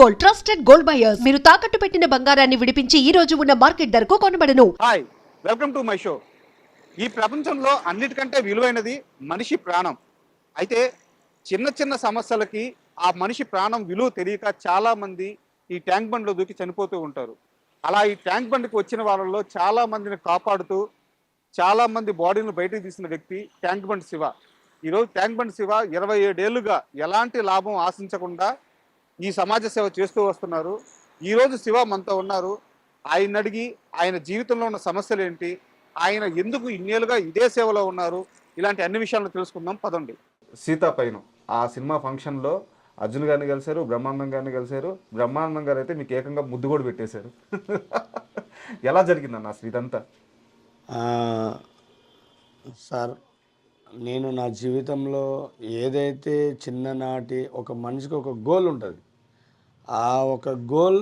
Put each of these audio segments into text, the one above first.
Gold, trusted gold buyers. మీరు తాకట్టు పెట్టిన బంగారాన్ని విడిపించి ఈ రోజు ఉన్న మార్కెట్ ధరకు కొనబడను. Hi, welcome to my show. ఈ ప్రపంచంలో అన్నిటికంటే విలువైనది మనిషి ప్రాణం. అయితే చిన్న చిన్న సమస్యలకి ఆ మనిషి ప్రాణం విలువ తెలియక చాలా మంది ఈ ట్యాంక్ బండ్లో దూకి చనిపోతూ ఉంటారు. అలా ఈ ట్యాంక్ బండ్కి వచ్చిన వాళ్ళలో చాలా మందిని కాపాడుతూ చాలా మంది బాడీని బయటకు తీసిన వ్యక్తి ట్యాంక్ బండ్ శివ. ఈరోజు ట్యాంక్ బండ్ శివ 27 ఏళ్ళుగా ఎలాంటి లాభం ఆశించకుండా ఈ సమాజ సేవ చేస్తూ వస్తున్నారు. ఈరోజు శివ మనతో ఉన్నారు. ఆయన అడిగి ఆయన జీవితంలో ఉన్న సమస్యలు ఏంటి, ఆయన ఎందుకు ఇన్నేళ్ళుగా ఇదే సేవలో ఉన్నారు, ఇలాంటి అన్ని విషయాలను తెలుసుకుందాం పదండి. సీతా పైన ఆ సినిమా ఫంక్షన్లో అర్జున్ గారిని కలిశారు, బ్రహ్మానందం గారిని కలిశారు. బ్రహ్మానందం గారు అయితే మీకు ఏకంగా ముద్దు కూడా పెట్టేశారు. ఎలా జరిగిందన్న అసలు ఇదంతా? సార్, నేను నా జీవితంలో ఏదైతే చిన్ననాటి ఒక మనిషికి ఒక గోల్ ఉంటుంది, ఆ ఒక గోల్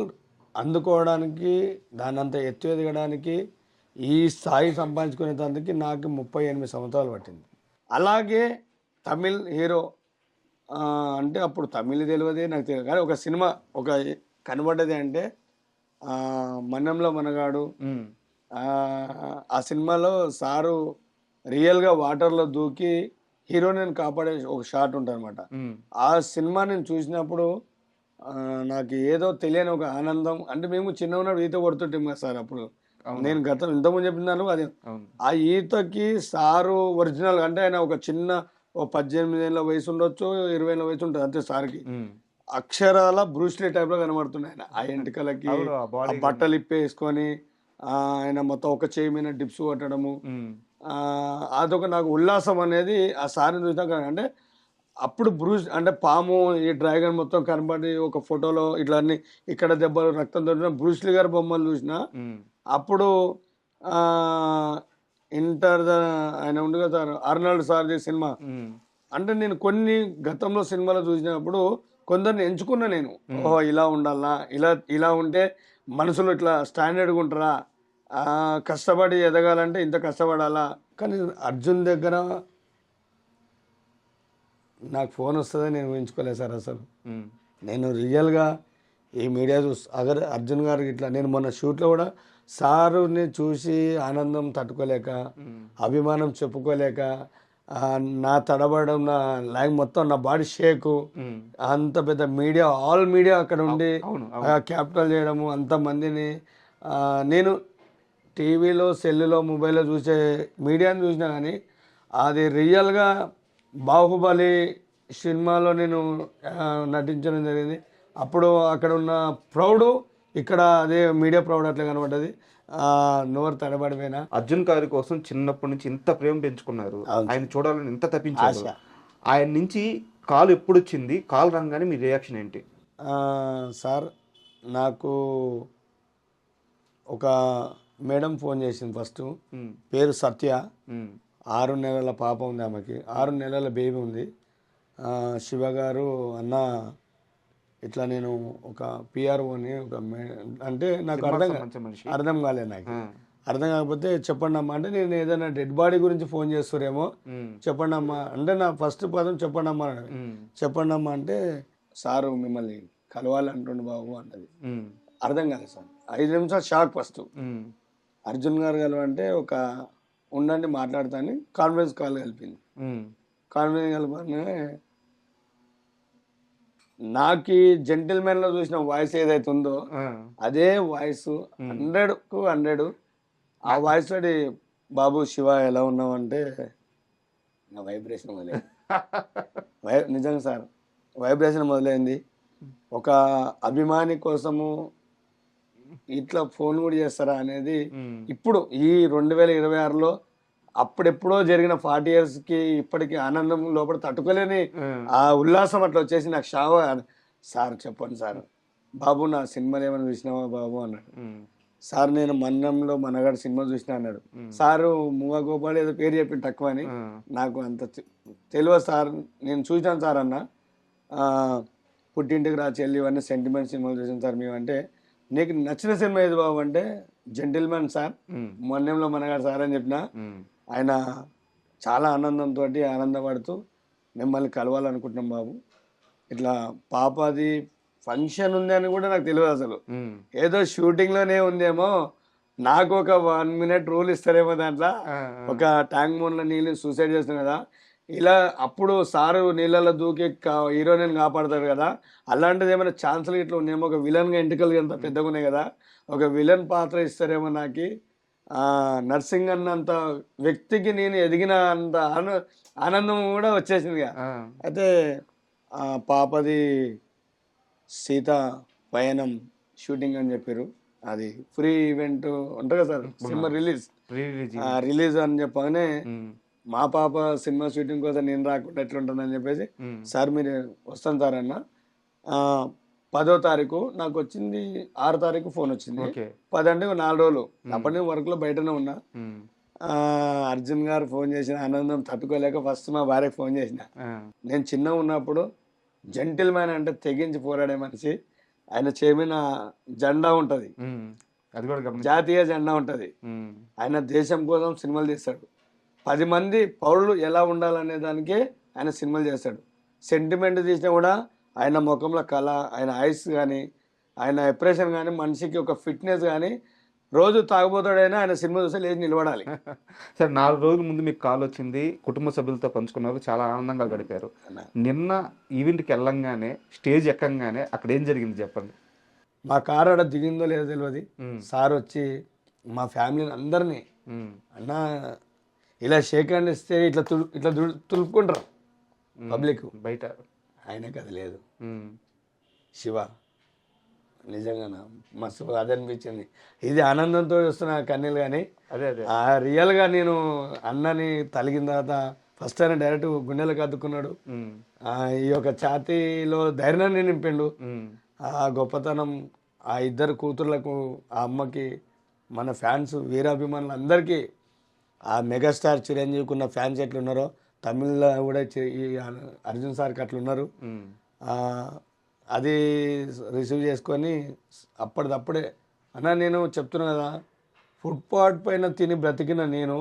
అందుకోవడానికి దానంత ఎత్తు ఎదగడానికి ఈ స్థాయి సంపాదించుకునేందుకు నాకు 38 సంవత్సరాలు పట్టింది. అలాగే తమిళ్ హీరో అంటే అప్పుడు తమిళ్ తెలియదే నాకు తెలియదు, కానీ ఒక సినిమా ఒక కనబడ్డది అంటే మన్నంలో మనగాడు. ఆ సినిమాలో సారు రియల్గా వాటర్లో దూకి హీరోయిన్ కాపాడే ఒక షాట్ ఉంటుంది అనమాట. ఆ సినిమా నేను చూసినప్పుడు నాకు ఏదో తెలియని ఒక ఆనందం. అంటే మేము చిన్న ఉన్నప్పుడు ఈత కొడుతుంటాం కదా సార్. అప్పుడు నేను ఇంతకుముందు చెప్పినాను అది. ఆ ఈతకి సారు ఒరిజినల్ అంటే ఆయన ఒక చిన్న 18 ఏళ్ళ వయసు ఉండొచ్చు, 20 ఏళ్ళ వయసు ఉంటుంది అంతే సార్కి. అక్షరాల బ్రూస్లీ టైప్ లో కనబడుతున్నాయి ఆయన. ఆ ఎంటికలకి ఆ బట్టలు ఇప్పేసుకొని ఆయన మొత్తం ఒక చేయి మీద డిప్స్ కొట్టడము, అదొక నాకు ఉల్లాసం అనేది ఆ సార్ని చూసినాక. అంటే అప్పుడు బ్రూస్ అంటే పాము ఈ డ్రాగన్ మొత్తం కనబడి ఒక ఫోటోలో ఇట్లా అన్ని ఇక్కడ దెబ్బలు రక్తం దొరికిన బ్రూస్లీ గారి బొమ్మలు చూసిన అప్పుడు ఆయన ఉంది కదా సార్, అర్నాల్డ్ సార్ది సినిమా. అంటే నేను కొన్ని గతంలో సినిమాలో చూసినప్పుడు కొందరిని ఎంచుకున్నా నేను. ఓహో ఇలా ఉండాలా, ఇలా ఉంటే మనుషులు ఇట్లా స్టాండర్డ్గా ఉంటారా, కష్టపడి ఎదగాలంటే ఇంత కష్టపడాలా. కానీ అర్జున్ దగ్గర నాకు ఫోన్ వస్తుందని నేను ఊహించుకోలేదు సార్. అసలు నేను రియల్గా ఈ మీడియా అర్జున్ గారికి ఇట్లా నేను మొన్న షూట్లో కూడా సారుని చూసి ఆనందం తట్టుకోలేక, అభిమానం చెప్పుకోలేక, నా తడబడడం, నా లైవ్ మొత్తం నా బాడీ షేకు, అంత పెద్ద మీడియా ఆల్ మీడియా అక్కడ ఉండి క్యాపిటల్ చేయడము అంతమందిని. నేను టీవీలో సెల్లులో మొబైల్లో చూసే మీడియాని చూసినా కానీ అది రియల్గా బాహుబలి సినిమాలో నేను నటించడం జరిగింది. అప్పుడు అక్కడ ఉన్న ప్రౌడ్ ఇక్కడ అదే మీడియా ప్రౌడ్ అట్లా కనబడ్డది. నోరు తడబడిపోయినా. అర్జున్ గారి కోసం చిన్నప్పటి నుంచి ఇంత ప్రేమ పెంచుకున్నారు, ఆయన చూడాలని ఇంత తప్పించారు. ఆయన నుంచి కాల్ ఎప్పుడు వచ్చింది, కాల్ రాగానే మీ రియాక్షన్ ఏంటి? సార్, నాకు ఒక మేడం ఫోన్ చేసింది ఫస్ట్. పేరు సత్య. 6 నెలల పాప ఉంది ఆమెకి, 6 నెలల బేబీ ఉంది. శివ గారు అన్న ఇట్లా నేను ఒక పిఆర్ఓని ఒక అంటే నాకు అర్థం కాలేదు. నాకు అర్థం కాకపోతే చెప్పండి అమ్మా అంటే, నేను ఏదైనా డెడ్ బాడీ గురించి ఫోన్ చేస్తారేమో చెప్పండి అమ్మా అంటే, నా ఫస్ట్ పదం చెప్పండి అమ్మా. చెప్పండి అమ్మా అంటే, సారు మిమ్మల్ని కలవాలంటుండు బాబు అన్నది. అర్థం కాలేదు సార్. 5 నిమిషాలు షాక్. ఫస్ట్ అర్జున్ గారు కలవంటే ఒక ఉండండి మాట్లాడతాను కాన్ఫరెన్స్ కాల్ కలిపింది. కాన్ఫరెన్స్ కలిపి నాకు జెంటిల్మెన్ లో చూసిన వాయిస్ ఏదైతే ఉందో అదే వాయిస్ 100కు 100. ఆ వాయిస్ తోటి బాబు శివ ఎలా ఉన్నావు అంటే నా వైబ్రేషన్ మొదలైంది. నిజంగా సార్, వైబ్రేషన్ మొదలైంది. ఒక అభిమాని కోసము ఇట్లా ఫోన్ కూడా చేస్తారా అనేది ఇప్పుడు ఈ 2026లో అప్పుడెప్పుడో జరిగిన 40 years కి ఇప్పటికి ఆనందం లోపల తట్టుకోలేని ఆ ఉల్లాసం అట్లా వచ్చేసి నాకు షావ. సార్ చెప్పండి సార్, బాబు నా సినిమాలు ఏమైనా చూసినావా బాబు అన్నాడు. సార్ నేను మన్నంలో మనగాడు సినిమా చూసినా అన్నాడు. సారు మూవా గోపాల్ ఏదో పేరు చెప్పి తక్కువ అని నాకు అంత తెలియదు సార్. నేను చూసాను సార్ అన్న, పుట్టింటికి రా చెల్లి ఇవన్నీ సెంటిమెంట్ సినిమాలు చూసాను సార్ మేము. అంటే నీకు నచ్చిన సినిమా ఏది బాబు అంటే జెంటిల్మెన్ సార్, మన్నంలో మనగాడు సార్ అని చెప్పిన. ఆయన చాలా ఆనందంతో ఆనందపడుతూ మిమ్మల్ని కలవాలనుకుంటున్నాం బాబు, ఇట్లా పాపది ఫంక్షన్ ఉంది అని కూడా నాకు తెలియదు అసలు. ఉమ్. ఏదో షూటింగ్లోనే ఉందేమో, నాకు ఒక 1 minute రూల్ ఇస్తారేమో దాంట్లో. ఒక ట్యాంక్ మూన్లో నీళ్ళు సూసైడ్ చేస్తున్నాం కదా, ఇలా అప్పుడు సారు నీళ్ళలో దూకి హీరోయిన్ కాపాడతాడు కదా, అలాంటిది ఏమైనా ఛాన్సులు ఇట్లా ఉన్నాయేమో. ఒక విలన్గా ఎంటుకలు ఎంత పెద్దగా ఉన్నాయి కదా, ఒక విలన్ పాత్ర ఇస్తారేమో నాకు. నర్సింగ్ అన్నంత వ్యక్తికి నేను ఎదిగిన అంత ఆనందం కూడా వచ్చేసింది. అయితే పాపది సీత పయనం షూటింగ్ అని చెప్పారు. అది ఫ్రీ ఈవెంట్ ఉంటుంది కదా సార్, సినిమా రిలీజ్ అని చెప్పగానే మా పాప సినిమా షూటింగ్ కోసం నేను రాకుండా ఎట్లుంటుందని చెప్పేసి, సార్ మీరు వస్తాను సార్ అన్న. 10వ తారీఖు నాకు వచ్చింది, 6వ తారీఖు ఫోన్ వచ్చింది. 10 అంటే 4 రోజులు అప్పటి నుంచి వర్క్లో బయటనే ఉన్నా. అర్జున్ గారు ఫోన్ చేసిన ఆనందం తట్టుకోలేక ఫస్ట్ మా భార్యకు ఫోన్ చేసిన. నేను చిన్నగా ఉన్నప్పుడు జెంటిల్ మ్యాన్ అంటే తెగించి పోరాడే మనిషి. ఆయన చేమిన జెండా ఉంటుంది, జాతీయ జెండా ఉంటుంది. ఆయన దేశం కోసం సినిమాలు చేస్తాడు. 10 మంది పౌరులు ఎలా ఉండాలనే దానికే ఆయన సినిమాలు చేస్తాడు. సెంటిమెంట్ తీసినా కూడా ఆయన ముఖంలో కళ, ఆయన ఐస్ కానీ, ఆయన ఎప్రెషన్ కానీ, మనిషికి ఒక ఫిట్నెస్ కానీ, రోజు తాగుపోతాడైనా ఆయన సినిమా చూస్తే లేచి నిలబడాలి. సార్ 4 రోజుల ముందు మీకు కాల్ వచ్చింది, కుటుంబ సభ్యులతో పంచుకున్నారు, చాలా ఆనందంగా గడిపారు. నిన్న ఈవెంట్కి వెళ్ళంగానే, స్టేజ్ ఎక్కంగానే అక్కడ ఏం జరిగింది చెప్పండి. మా కారు ఆడ దిగిందో లేదో తెలియదు. సార్ వచ్చి మా ఫ్యామిలీని అందరినీ, అన్న ఇలా షేక్ హ్యాండ్ ఇస్తే ఇట్లా ఇట్లా తులుపుకుంటారు పబ్లిక్ బయట. ఆయనకు అది లేదు. శివ నిజంగా మస్తు అది అనిపించింది. ఇది ఆనందంతో వస్తున్న కన్నీళ్ళు. కానీ రియల్గా నేను అన్నని తలిగిన తర్వాత ఫస్ట్ ఆయన డైరెక్ట్ గుండెలకు అద్దుకున్నాడు. ఈ యొక్క ఛాతీలో ధైర్యాన్ని నింపిండు. ఆ గొప్పతనం ఆ 2 కూతుర్లకు, ఆ అమ్మకి, మన ఫ్యాన్స్ వీరాభిమానులు అందరికీ, ఆ మెగాస్టార్ చిరంజీవికి ఉన్న ఫ్యాన్స్ ఎట్లున్నారో తమిళ్లో కూడా ఈ అర్జున్ సార్కి అట్లున్నారు. అది రిసీవ్ చేసుకొని అప్పటిదప్పుడే అన్న నేను చెప్తున్నా కదా, ఫుట్పాత్ పైన తిని బ్రతికిన నేను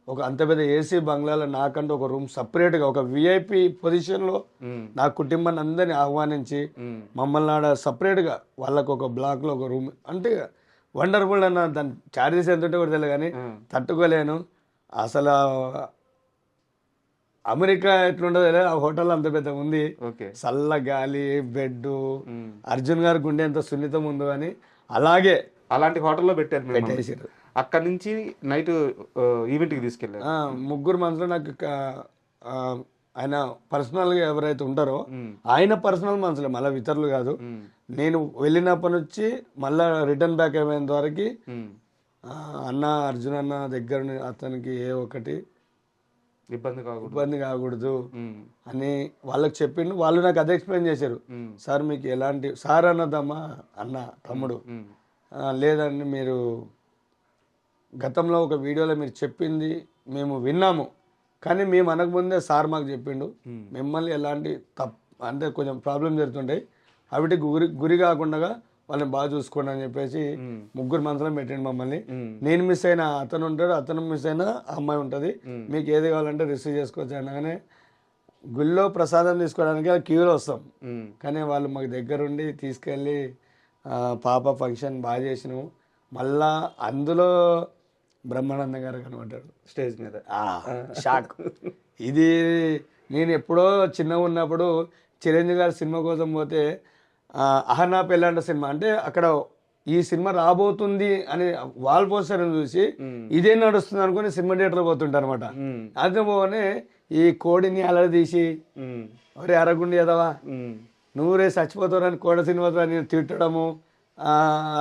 ఒక అంత పెద్ద ఏసీ బంగ్లాలో నాకంటూ ఒక రూమ్ సపరేట్గా ఒక విఐపి పొజిషన్లో నా కుటుంబాన్ని అందరినీ ఆహ్వానించి మమ్మల్ని ఆడ సపరేట్గా వాళ్ళకు ఒక బ్లాక్లో ఒక రూమ్ అంటే వండర్ఫుల్ అన్న. దాని చార్జెస్ ఎంత ఉంటే కూడా తెలియదు కానీ తట్టుకోలేను అసలు. అమెరికా ఎట్లుండదు ఆ హోటల్ అంత పెద్ద ఉంది, చల్ల గాలి, బెడ్. అర్జున్ గారి గుండె ఎంత సున్నితం ఉందో అని అలాగే అలాంటి హోటల్లో పెట్టేసారు. అక్కడ నుంచి నైట్ ఈవెంట్కి తీసుకెళ్ళారు. 3 మనుషులు నాకు ఆయన పర్సనల్గా ఎవరైతే ఉంటారో ఆయన పర్సనల్ మనుషులే, మళ్ళీ ఇతరులు కాదు. నేను వెళ్ళినప్పటి నుంచి మళ్ళీ రిటర్న్ బ్యాక్ అయిపోయిన వరకు అన్న అర్జున్ అన్న దగ్గర అతనికి ఏ ఒకటి ఇబ్బంది కాకూడదు అని వాళ్ళకి చెప్పిండు. వాళ్ళు నాకు అదే ఎక్స్ప్లెయిన్ చేశారు. సార్ మీకు ఎలాంటి సార్ అన్నదమ్మా అన్న తమ్ముడు లేదండి, మీరు గతంలో ఒక వీడియోలో మీరు చెప్పింది మేము విన్నాము, కానీ మేము అనకముందే సార్ మాకు చెప్పిండు మిమ్మల్ని ఎలాంటి అంటే కొంచెం ప్రాబ్లం జరుగుతుంటాయి, అవిటి గురి కాకుండా వాళ్ళని బాగా చూసుకోండి అని చెప్పేసి 3 మనుషులను పెట్టండి మమ్మల్ని. నేను మిస్ అయినా అతను ఉంటాడు, అతను మిస్ అయినా అమ్మాయి ఉంటుంది, మీకు ఏది కావాలంటే రిసీవ్ చేసుకోవచ్చు అనగానే గుళ్ళో ప్రసాదం తీసుకోవడానికి క్యూలో వస్తాం. కానీ వాళ్ళు మాకు దగ్గరుండి తీసుకెళ్ళి పాప ఫంక్షన్ బాగా చేసినాము. మళ్ళా అందులో బ్రహ్మానందం గారు కనబడ్డాడు స్టేజ్ మీద. షాక్. ఇది నేను ఎప్పుడో చిన్నగా ఉన్నప్పుడు చిరంజీవి గారి సినిమా కోసం పోతే అహనా పెళ్ళంట సినిమా అంటే అక్కడ ఈ సినిమా రాబోతుంది అని వాల్ పోస్టర్ చూసి ఇదే నడుస్తుంది అనుకుని సినిమా థియేటర్ పోతుంటారు అనమాట. అదే పోనే ఈ కోడిని అలర తీసి ఒరే అరగుండి ఎదవా నువ్వురే చచ్చిపోతారని కోడ సినిమాతో నేను తిట్టడము,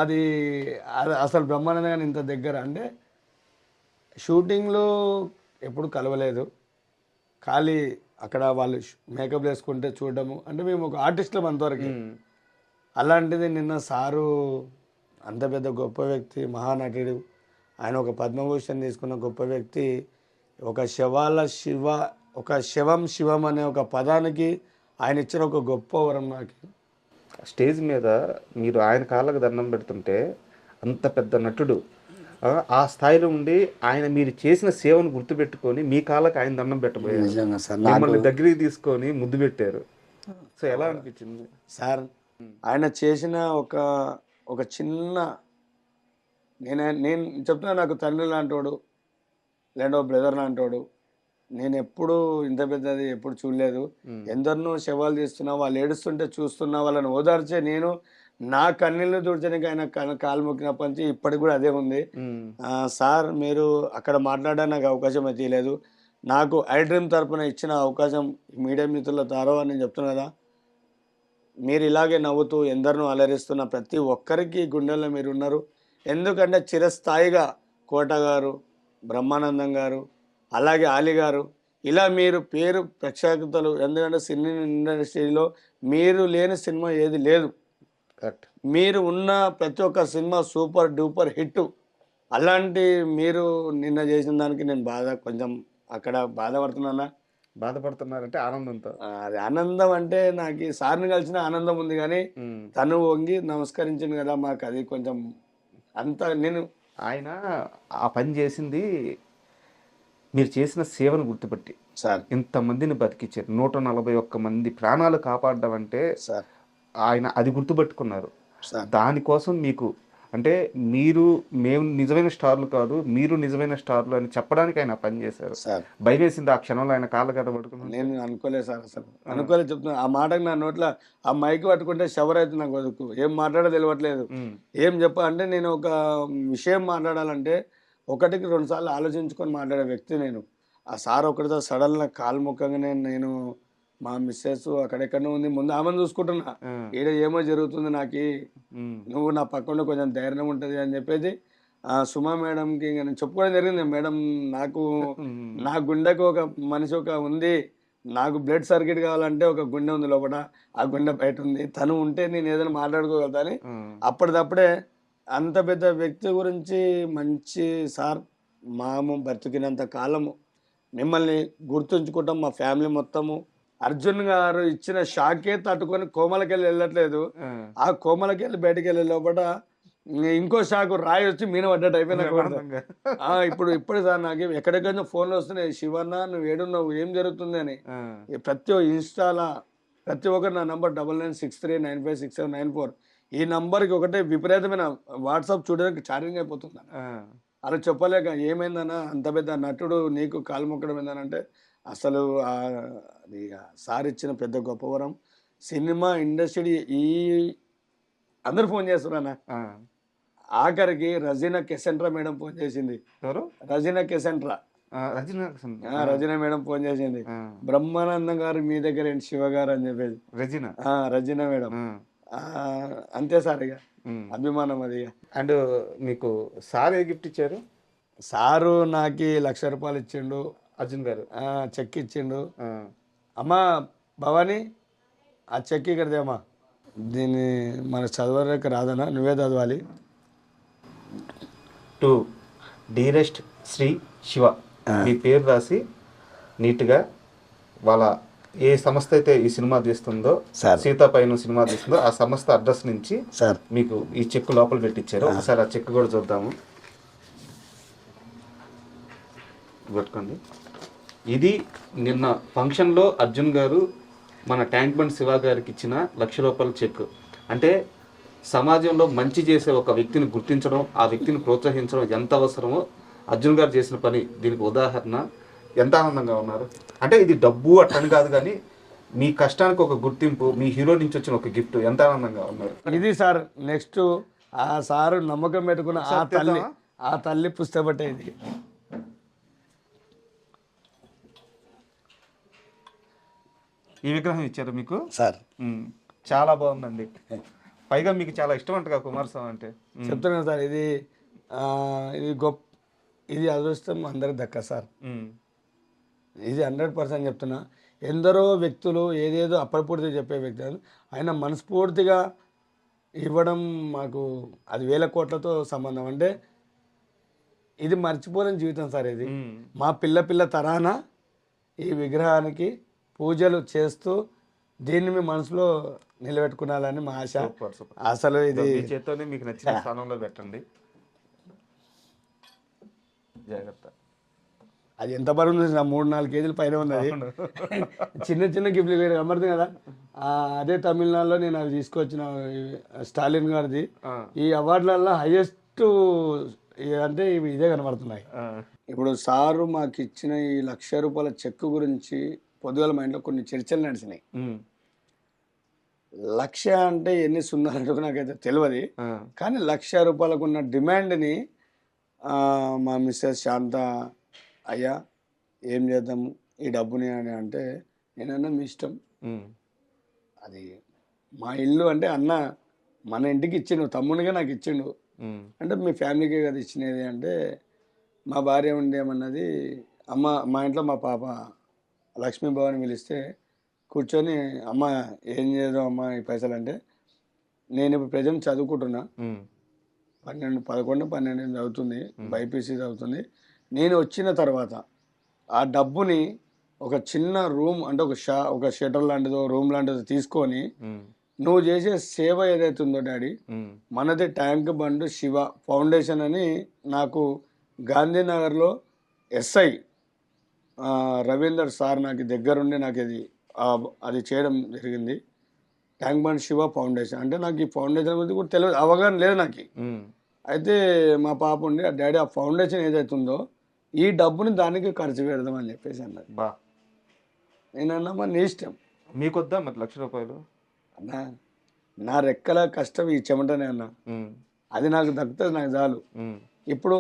అది అసలు బ్రహ్మానందంగా ఇంత దగ్గర అంటే షూటింగ్లో ఎప్పుడు కలవలేదు, ఖాళీ అక్కడ వాళ్ళు మేకప్ వేసుకుంటే చూడడము, అంటే మేము ఒక ఆర్టిస్టులం అంతవరకు. అలాంటిది నిన్న సారు అంత పెద్ద గొప్ప వ్యక్తి, మహానటుడు, ఆయన ఒక పద్మభూషణ్ తీసుకున్న గొప్ప వ్యక్తి, ఒక శవం శివం అనే ఒక పదానికి ఆయన ఇచ్చిన ఒక గొప్ప వరం నాకు. స్టేజ్ మీద మీరు ఆయన కాళ్ళకు దండం పెడుతుంటే అంత పెద్ద నటుడు ఆ స్థాయిలో ఉండి ఆయన మీరు చేసిన సేవను గుర్తుపెట్టుకొని మీ కాళ్ళకి ఆయన దండం పెట్టబోయారు, మిమ్మల్ని దగ్గరికి తీసుకొని ముద్దు పెట్టారు. సో ఎలా అనిపించింది సార్? ఆయన చేసిన ఒక చిన్న నేను చెప్తున్నా, నాకు తండ్రి లాంటోడు, లేదంటే ఒక బ్రదర్ లాంటోడు. నేను ఎప్పుడు ఇంత పెద్దది ఎప్పుడు చూడలేదు. ఎందరినో శవాలు తీస్తున్నా, వాళ్ళు ఏడుస్తుంటే చూస్తున్నా, వాళ్ళని ఓదార్చే నేను నా కన్నీళ్ళు తుడిచడానికి ఆయన కాలు మొక్కినప్పటి నుంచి ఇప్పటికి కూడా అదే ఉంది. సార్ మీరు అక్కడ మాట్లాడడానికి నాకు అవకాశం అయితే లేదు. నాకు ఐ డ్రీమ్ తరపున ఇచ్చిన అవకాశం మీడియా మిత్రుల ద్వారా నేను చెప్తున్నా కదా, మీరు ఇలాగే నవ్వుతూ ఎందరినో అలరిస్తున్న ప్రతి ఒక్కరికి గుండెల్లో మీరు ఉన్నారు. ఎందుకంటే చిరస్థాయిగా కోట గారు, బ్రహ్మానందం గారు, అలాగే ఆలి గారు, ఇలా మీరు పేరు ప్రఖ్యాతలు. ఎందుకంటే సినీ ఇండస్ట్రీలో మీరు లేని సినిమా ఏది లేదు. కరెక్ట్. మీరు ఉన్న ప్రతి ఒక్క సినిమా సూపర్ డూపర్ హిట్. అలాంటి మీరు నిన్న చేసిన దానికి నేను కొంచెం అక్కడ బాధపడుతున్నానా. బాధపడుతున్నారంటే ఆనందంతో. అది ఆనందం అంటే నాకు సార్ని కలిసిన ఆనందం ఉంది, కానీ తను వంగి నమస్కరించింది కదా, మాకు అది కొంచెం అంత. నేను ఆయన ఆ పని చేసింది మీరు చేసిన సేవను గుర్తుపట్టి సార్ ఇంతమందిని బతికించారు. 141 మంది ప్రాణాలు కాపాడడం అంటే సార్ ఆయన అది గుర్తుపెట్టుకున్నారు. సార్ దానికోసం మీకు అంటే మేము నిజమైన స్టార్లు కాదు, మీరు నిజమైన స్టార్లు అని చెప్పడానికి ఆయన పని చేశారు. సార్ భయమేసింది ఆ క్షణంలో ఆయన కాళ్ళ కథ పట్టుకున్నాను. నేను అనుకోలేదు సార్, అసలు అనుకోలేదు. చెప్తున్నా ఆ మాటకు నా నోట్లో ఆ మైక్ పట్టుకుంటే షవర్ అయితే నాకు వదుకు ఏం మాట్లాడో తెలియట్లేదు. ఏం అంటే నేను ఒక విషయం మాట్లాడాలంటే 1కి 2 సార్లు ఆలోచించుకొని మాట్లాడే వ్యక్తి నేను. ఆ సార్ ఒకటితో సడన్గా కాలు ముఖంగానే నేను మా మిస్సెస్ అక్కడెక్కడో ఉంది, ముందు ఆమెను చూసుకుంటున్నా, ఈడ ఏమో జరుగుతుంది నాకు, నువ్వు నా పక్కన కొంచెం ధైర్యం ఉంటుంది అని చెప్పేసి సుమా మేడంకి నేను చెప్పుకోవడం జరిగింది. మేడం నా గుండెకు ఒక మనిషి ఉంది, నాకు బ్లడ్ సర్క్యూట్ కావాలంటే ఒక గుండె ఉంది లోపల, ఆ గుండె బయట ఉంది, తను ఉంటే నేను ఏదైనా మాట్లాడుకోగలుగుతా అని. అప్పటిదప్పుడే అంత పెద్ద వ్యక్తి గురించి మంచి సార్, మాము బ్రతికినంత కాలము మిమ్మల్ని గుర్తుంచుకుంటాం, మా ఫ్యామిలీ మొత్తము. అర్జున్ గారు ఇచ్చిన షాకే తట్టుకొని కోమలకెళ్ళి వెళ్ళట్లేదు, ఆ కోమలకెళ్ళి బయటకు వెళ్ళే లోపల ఇంకో షాకు రాయి వచ్చి మీన పడ్డట్టు అయిపోయినా. ఇప్పుడు సార్ నాకు ఎక్కడెక్కడ ఫోన్లు వస్తున్నాయి, శివన్న నువ్వు ఏడున్నావు, ఏం జరుగుతుంది అని. ప్రతి ఇన్స్టాలా ప్రతి ఒక్కరు నా నంబర్ 9963956794 ఈ నంబర్కి ఒకటే విపరీతమైన వాట్సాప్ చూడడానికి చార్జింగ్ అయిపోతుంది. అలా చెప్పలేక ఏమైందన్నా అంత పెద్ద నటుడు నీకు కాలు మొక్కడం ఏందనంటే అసలు అది సార్ ఇచ్చిన పెద్ద గొప్పవరం. సినిమా ఇండస్ట్రీ అందరు ఫోన్ చేస్తున్నారన్నా. ఆఖరికి రజీనా కెసెంట్రా మేడం ఫోన్ చేసింది. రజీనా కెసెంట్రా రజీనా మేడం ఫోన్ చేసింది. బ్రహ్మానందం గారు మీ దగ్గర ఏంటి శివ గారు అని చెప్పేసి రజీనా మేడం. అంతే సార్, ఇక అభిమానం అది. అండ్ మీకు సార్ ఏ గిఫ్ట్ ఇచ్చారు? సారు నాకు 1,00,000 రూపాయలు ఇచ్చిండు. అర్జున్ గారు చెక్ ఇచ్చిండు. అమ్మా భవానీ ఆ చెక్ ఇక్కడదేమ్మా, దీన్ని మన చదవలేక రాదన్నా, నువ్వే చదవాలి. టు డీరెస్ట్ శ్రీ శివ మీ పేరు రాసి నీట్గా వాళ్ళ ఏ సంస్థ అయితే ఈ సినిమా తీస్తుందో, సీతాపైన సినిమా తీస్తుందో ఆ సంస్థ అడ్రస్ నుంచి మీకు ఈ చెక్ లోపల పెట్టించారు. ఒకసారి ఆ చెక్ కూడా చూద్దాము. పట్టుకోండి. ఇది నిన్న ఫంక్షన్లో అర్జున్ గారు మన ట్యాంక్ బండ్ శివ గారికి ఇచ్చిన 1,00,000 రూపాయల చెక్. అంటే సమాజంలో మంచి చేసే ఒక వ్యక్తిని గుర్తించడం, ఆ వ్యక్తిని ప్రోత్సహించడం ఎంత అవసరమో అర్జున్ గారు చేసిన పని దీనికి ఉదాహరణ. ఎంత ఆనందంగా ఉన్నారు అంటే ఇది డబ్బు అట్టని కాదు, కానీ మీ కష్టానికి ఒక గుర్తింపు, మీ హీరో నుంచి వచ్చిన ఒక గిఫ్ట్. ఎంత ఆనందంగా ఉన్నారు. ఇది సార్ నెక్స్ట్ ఆ సారు నమ్మకం పెట్టుకున్న ఆ తల్లి పుస్తకపట్టే ఇది. ఈ విగ్రహం ఇచ్చారు మీకు సార్, చాలా బాగుందండి. పైగా మీకు చాలా ఇష్టం అంటగా కుమారస్వామి అంటే. చెప్తున్నాను సార్, ఇది గొప్ప, ఇది అదృష్టం అందరికి దక్క సార్. ఇది 100% చెప్తున్నా. ఎందరో వ్యక్తులు ఏదేదో అప్పటిపూర్తిగా చెప్పే వ్యక్తులు ఆయన మనస్ఫూర్తిగా ఇవ్వడం మాకు అది 1,000 కోట్లతో సంబంధం. అంటే ఇది మర్చిపోలేని జీవితం సార్. ఇది మా పిల్ల తరాన ఈ విగ్రహానికి పూజలు చేస్తూ దీన్ని మీ మనసులో నిలబెట్టుకున్నాలని మా ఆశ. అసలు ఇది చేత్తోనే మీకు నచ్చిన స్థానంలో పెట్టండి. జాగ్రత్త. అది ఎంత బరువు ఉంది, 3-4 కేజీల పైన ఉన్నది. చిన్న చిన్న గిఫ్ట్లు కనబడుతుంది కదా, అదే తమిళనాడులో నేను అవి తీసుకొచ్చిన స్టాలిన్ గారిది. ఈ అవార్డులలో హైయెస్ట్ అంటే ఇదే కనబడుతున్నాయి. ఇప్పుడు సారు మాకు ఇచ్చిన ఈ ₹1,00,000 చెక్ గురించి పొద్దుగల మైండ్లో కొన్ని చర్చలు నడిచినాయి. 1,00,000 అంటే ఎన్ని సున్నాలు నాకైతే తెలియదు, కానీ ₹1,00,000 ఉన్న డిమాండ్ని మా మిస్సెస్ శాంత, అయ్యా ఏం చేద్దాము ఈ డబ్బుని అని అంటే, నేనన్నా మీ ఇష్టం, అది మా ఇల్లు అంటే అన్న మన ఇంటికి ఇచ్చిండు, తమ్మునిగా నాకు ఇచ్చిండు అంటే మీ ఫ్యామిలీకే కదా ఇచ్చినది అంటే, మా భార్య ఉండేమన్నది, అమ్మ మా ఇంట్లో మా పాప లక్ష్మీభవన్ పిలిస్తే కూర్చొని, అమ్మ ఏం చేద్దాం అమ్మ ఈ పైసలు అంటే, నేను ఇప్పుడు ప్రజెంట్ చదువుకుంటున్నా, 11-12 చదువుతుంది, బైపీసీ చదువుతుంది. నేను వచ్చిన తర్వాత ఆ డబ్బుని ఒక చిన్న రూమ్ అంటే ఒక షటర్ లాంటిదో రూమ్ లాంటిదో తీసుకొని, నువ్వు చేసే సేవ ఏదైతే ఉందో డాడీ, మనది ట్యాంక్ బండ్ శివ ఫౌండేషన్ అని నాకు గాంధీనగర్లో ఎస్ఐ రవీందర్ సార్ నాకు దగ్గరుండి నాకు అది చేయడం జరిగింది. ట్యాంక్ బండ్ శివ ఫౌండేషన్ అంటే నాకు ఈ ఫౌండేషన్ గురించి కూడా తెలియదు, అవగాహన లేదు నాకు. అయితే మా పాప ఉండి, డాడీ ఆ ఫౌండేషన్ ఏదైతే ఉందో ఈ డబ్బుని దానికి ఖర్చు పెడదాం అని చెప్పేసి అన్నది. నేనన్నా నీ ఇష్టం, మీకొద్దా మరి ₹1,00,000? అన్నా నా రెక్కల కష్టం ఈ చెమటనే అన్నా, అది నాకు దక్కుతుంది, నాకు చాలు. ఇప్పుడు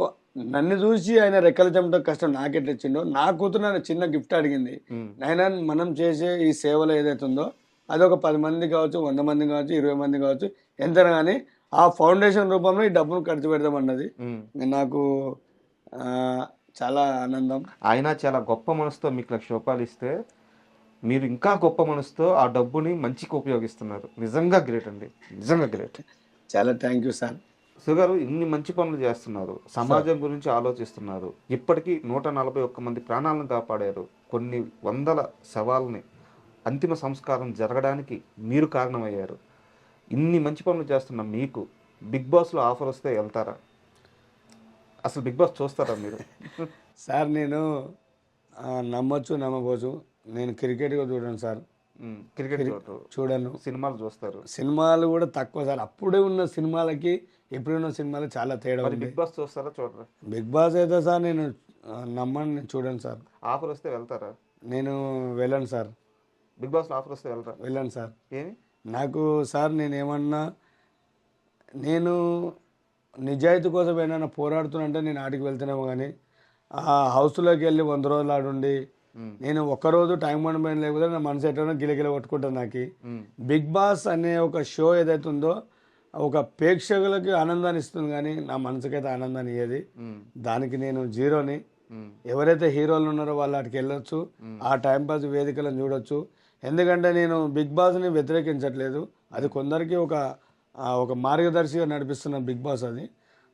నన్ను చూసి ఆయన రెక్కల చెమట కష్టం నాకెట్లా ఇచ్చిండో, నా కూతురు నన్ను చిన్న గిఫ్ట్ అడిగింది. నాయనా మనం చేసే ఈ సేవలు ఏదైతే ఉందో అది ఒక 10 మంది కావచ్చు, 100 మంది కావచ్చు, 20 మంది కావచ్చు, ఎంత కానీ ఆ ఫౌండేషన్ రూపంలో ఈ డబ్బును ఖర్చు పెడదామన్నది. నాకు చాలా ఆనందం. ఆయన చాలా గొప్ప మనసుతో మీకు ₹1,00,000 ఇస్తే మీరు ఇంకా గొప్ప మనసుతో ఆ డబ్బుని మంచికి ఉపయోగిస్తున్నారు. నిజంగా గ్రేట్ అండి, నిజంగా గ్రేట్. చాలా థ్యాంక్ యూ సార్. సుగారు ఇన్ని మంచి పనులు చేస్తున్నారు, సమాజం గురించి ఆలోచిస్తున్నారు. ఇప్పటికీ 141 మంది ప్రాణాలను కాపాడారు, కొన్ని వందల శవాలని అంతిమ సంస్కారం జరగడానికి మీరు కారణమయ్యారు. ఇన్ని మంచి పనులు చేస్తున్న మీకు బిగ్ బాస్లో ఆఫర్ వస్తే వెళ్తారా? అసలు బిగ్ బాస్ చూస్తారా మీరు? సార్ నేను నమ్మొచ్చు నమ్మబోచ్చు, నేను క్రికెట్ చూడను సార్. క్రికెట్ చూడను, సినిమాలు చూస్తారు. సినిమాలు కూడా తక్కువ సార్. అప్పుడే ఉన్న సినిమాలకి ఇప్పుడున్న సినిమాలకి చాలా తేడా ఉంది. బిగ్ బాస్ చూస్తారా చూడరా? బిగ్ బాస్ అయితే సార్ నేను నమ్మను, నేను చూడను సార్. ఆఫర్ వస్తే వెళ్తారా? నేను వెళ్ళను సార్. బిగ్ బాస్లో ఆఫర్ వస్తే వెళ్తారా? వెళ్ళను సార్. ఏమి నాకు సార్ నేనేమన్నా, నేను నిజాయితీ కోసం ఏమైనా పోరాడుతున్నంటే నేను ఆడికి వెళ్తున్నామో, కానీ ఆ హౌస్లోకి వెళ్ళి 100 రోజులు ఆడుండి నేను ఒక్కరోజు టైం మండపం లేకపోతే నా మనసు ఎట్లా గిలగిల కొట్టుకుంటాను. నాకు బిగ్ బాస్ అనే ఒక షో ఏదైతే ఉందో ఒక ప్రేక్షకులకి ఆనందాన్ని ఇస్తుంది, కానీ నా మనసుకైతే ఆనందాన్ని ఇయ్యేది. దానికి నేను జీరోని. ఎవరైతే హీరోలు ఉన్నారో వాళ్ళు అక్కడికి వెళ్ళొచ్చు, ఆ టైంపాస్ వేదికలను చూడొచ్చు. ఎందుకంటే నేను బిగ్ బాస్ని వ్యతిరేకించట్లేదు, అది కొందరికి ఒక మార్గదర్శిగా నడిపిస్తున్న బిగ్ బాస్.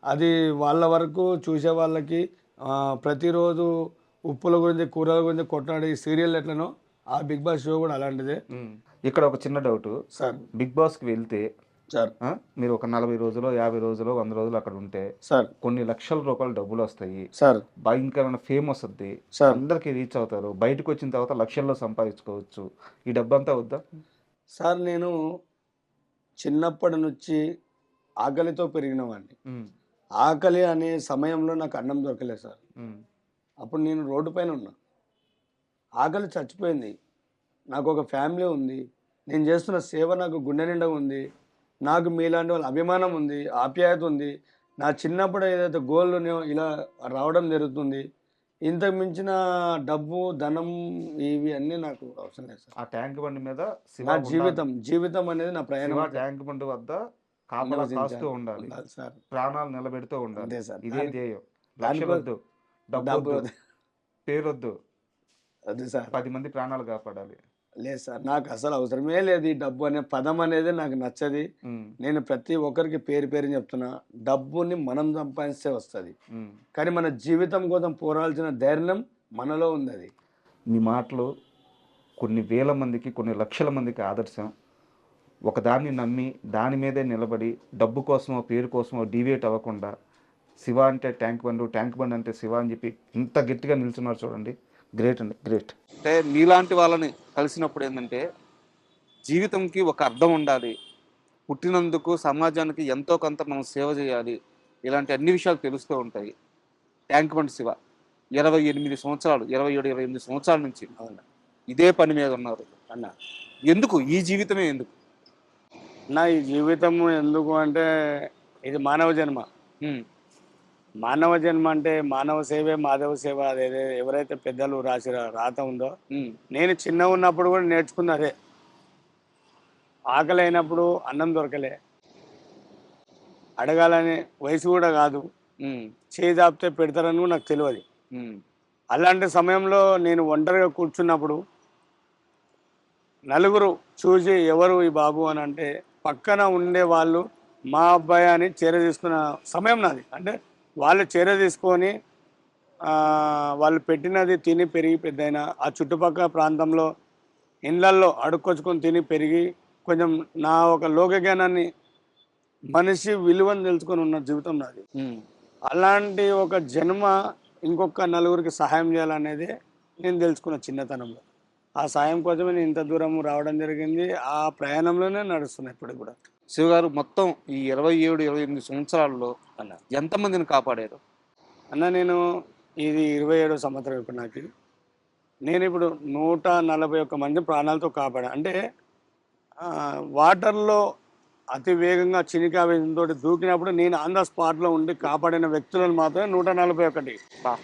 అది వాళ్ళ వరకు చూసే వాళ్ళకి ప్రతిరోజు ఉప్పుల గురించి కూరల గురించి కొట్లాడే సీరియల్ ఎట్లనో ఆ బిగ్ బాస్ షో కూడా అలాంటిదే. ఇక్కడ ఒక చిన్న డౌట్ సార్, బిగ్ బాస్కి వెళ్తే సార్ మీరు ఒక 40 రోజులు 50 రోజులు 100 రోజులు అక్కడ ఉంటే సార్ కొన్ని ₹1,00,000 డబ్బులు వస్తాయి సార్, భయంకరమైన ఫేమ్ వస్తుంది సార్, అందరికి రీచ్ అవుతారు, బయటకు వచ్చిన తర్వాత లక్షల్లో సంపాదించుకోవచ్చు. ఈ డబ్బు అంతా వద్దా సార్? నేను చిన్నప్పటి నుంచి ఆకలితో పెరిగిన వాడిని. ఆకలి అనే సమయంలో నాకు అన్నం దొరకలేదు సార్. అప్పుడు నేను రోడ్డు పైన ఉన్నా, ఆకలి చచ్చిపోయింది. నాకు ఒక ఫ్యామిలీ ఉంది, నేను చేస్తున్న సేవ నాకు గుండె నిండా ఉంది, నాకు మీలాంటి వాళ్ళ అభిమానం ఉంది, ఆప్యాయత ఉంది. నా చిన్నప్పుడు ఏదైతే గోల్ ఇలా రావడం జరుగుతుంది. ఇంతకు మించిన డబ్బు ధనం ఇవి అన్నీ నాకు అవసరం లేదు సార్. ఆ ట్యాంక్ బండి మీద నా జీవితం అనేది నా ప్రయాణం. ట్యాంక్ బండి వద్ద కాపలా కాస్తూ ఉండాలి సార్, ప్రాణాలు నిలబెడుతూ ఉండాలి సార్. ఇదే ధ్యేయం. దానికొద్దు, డబ్బు పేరొద్దు, అది సార్ 10 మంది ప్రాణాలు కాపాడాలి. లేదు సార్, నాకు అసలు అవసరమే లేదు ఈ డబ్బు అనే పదం అనేది నాకు నచ్చది. నేను ప్రతి ఒక్కరికి పేరు చెప్తున్నా, డబ్బుని మనం సంపాదిస్తే వస్తుంది, కానీ మన జీవితం కోసం పోరాల్సిన ధైర్యం మనలో ఉంది. అది మీ మాటలు కొన్ని వేల మందికి కొన్ని లక్షల మందికి ఆదర్శం. ఒకదాన్ని నమ్మి దాని మీదే నిలబడి డబ్బు కోసమో పేరు కోసమో డివేట్ అవ్వకుండా శివ అంటే ట్యాంక్ బండ్, ట్యాంక్ బండ్ అంటే శివ అని చెప్పి ఇంత గట్టిగా నిల్చున్నారు చూడండి. గ్రేట్ అండి, గ్రేట్. అంటే మీలాంటి వాళ్ళని కలిసినప్పుడు ఏంటంటే జీవితంకి ఒక అర్థం ఉండాలి, పుట్టినందుకు సమాజానికి ఎంతో కొంత మనం సేవ చేయాలి, ఇలాంటి అన్ని విషయాలు తెలుస్తూ ఉంటాయి. ట్యాంక్ బండ్ శివ 28 సంవత్సరాలు, 27, 28 సంవత్సరాల నుంచి అవును ఇదే పని మీద ఉన్నారు. అన్న. ఎందుకు ఈ జీవితమే ఎందుకు? నా ఈ జీవితం ఎందుకు అంటే ఇది మానవ జన్మ. ఉమ్, మానవ జన్మ అంటే మానవ సేవే మాధవ సేవ. అదేదే ఎవరైతే పెద్దలు రాసిన రాత ఉందో, ఉమ్, నేను చిన్న ఉన్నప్పుడు కూడా నేర్చుకున్న అదే. ఆకలి అయినప్పుడు అన్నం దొరకలే, అడగాలని వయసు కూడా కాదు, ఉమ్, చేయి దాపితే పెడతారని కూడా నాకు తెలియదు. ఉమ్, అలాంటి సమయంలో నేను ఒంటరిగా కూర్చున్నప్పుడు నలుగురు చూసి ఎవరు ఈ బాబు అని అంటే పక్కన ఉండే వాళ్ళు మా అబ్బాయి అని చీర తీసుకున్న సమయం నాది. అంటే వాళ్ళు చీర తీసుకొని వాళ్ళు పెట్టినది తిని పెరిగి పెద్దయిన ఆ చుట్టుపక్కల ప్రాంతంలో ఇళ్ళల్లో అడుక్కొచ్చుకొని తిని పెరిగి కొంచెం నా ఒక లోక జ్ఞానాన్ని మనిషి విలువను తెలుసుకొని ఉన్న జీవితం నాది. ఉమ్. అలాంటి ఒక జన్మ ఇంకొక నలుగురికి సహాయం చేయాలనేది నేను తెలుసుకున్న చిన్నతనంలో. ఆ సాయం కోసమే నేను ఇంత దూరం రావడం జరిగింది. ఆ ప్రయాణంలోనే నడుస్తున్నా ఇప్పటికి కూడా. శివ గారు మొత్తం ఈ 27, 28 సంవత్సరాల్లో అన్న ఎంతమందిని కాపాడారు? అన్న నేను ఇది 27వ సంవత్సరం ఇప్పుడు నాకు. నేను ఇప్పుడు 141 మంది ప్రాణాలతో కాపాడా. అంటే వాటర్లో అతి వేగంగా చినికావేశంతో దూకినప్పుడు నేను ఆన్ ద స్పాట్లో ఉండి కాపాడిన వ్యక్తులను మాత్రమే 141. బా.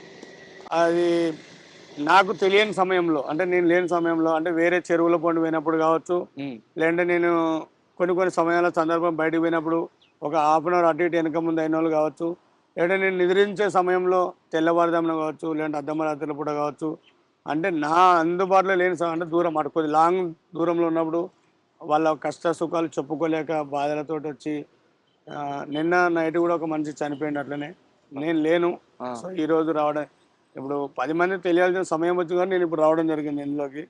అది నాకు తెలియని సమయంలో, అంటే నేను లేని సమయంలో, అంటే వేరే చెరువుల పండు పోయినప్పుడు కావచ్చు, ఉమ్, లేదంటే నేను కొన్ని సమయాల సందర్భం బయటకు పోయినప్పుడు ఒక హాఫ్ అన్ అవర్ అటు ఇటు వెనక ముందు అయిన వాళ్ళు కావచ్చు, లేదంటే నేను నిద్రించే సమయంలో తెల్లవారుజామున కావచ్చు, లేదంటే అర్ధమరాత్రుల పూట కావచ్చు, అంటే నా అందుబాటులో లేని అంటే దూరం అటు కొద్ది లాంగ్ దూరంలో ఉన్నప్పుడు వాళ్ళ కష్ట సుఖాలు చెప్పుకోలేక బాధలతోటి వచ్చి నిన్న నైట్ కూడా ఒక మనిషి చనిపోయింది అట్లనే. నేను లేను. సో ఈరోజు రావడం ఇప్పుడు 10 మంది తెలియాల్సిన సమయం వచ్చి కానీ నేను ఇప్పుడు రావడం జరిగింది ఇందులోకి.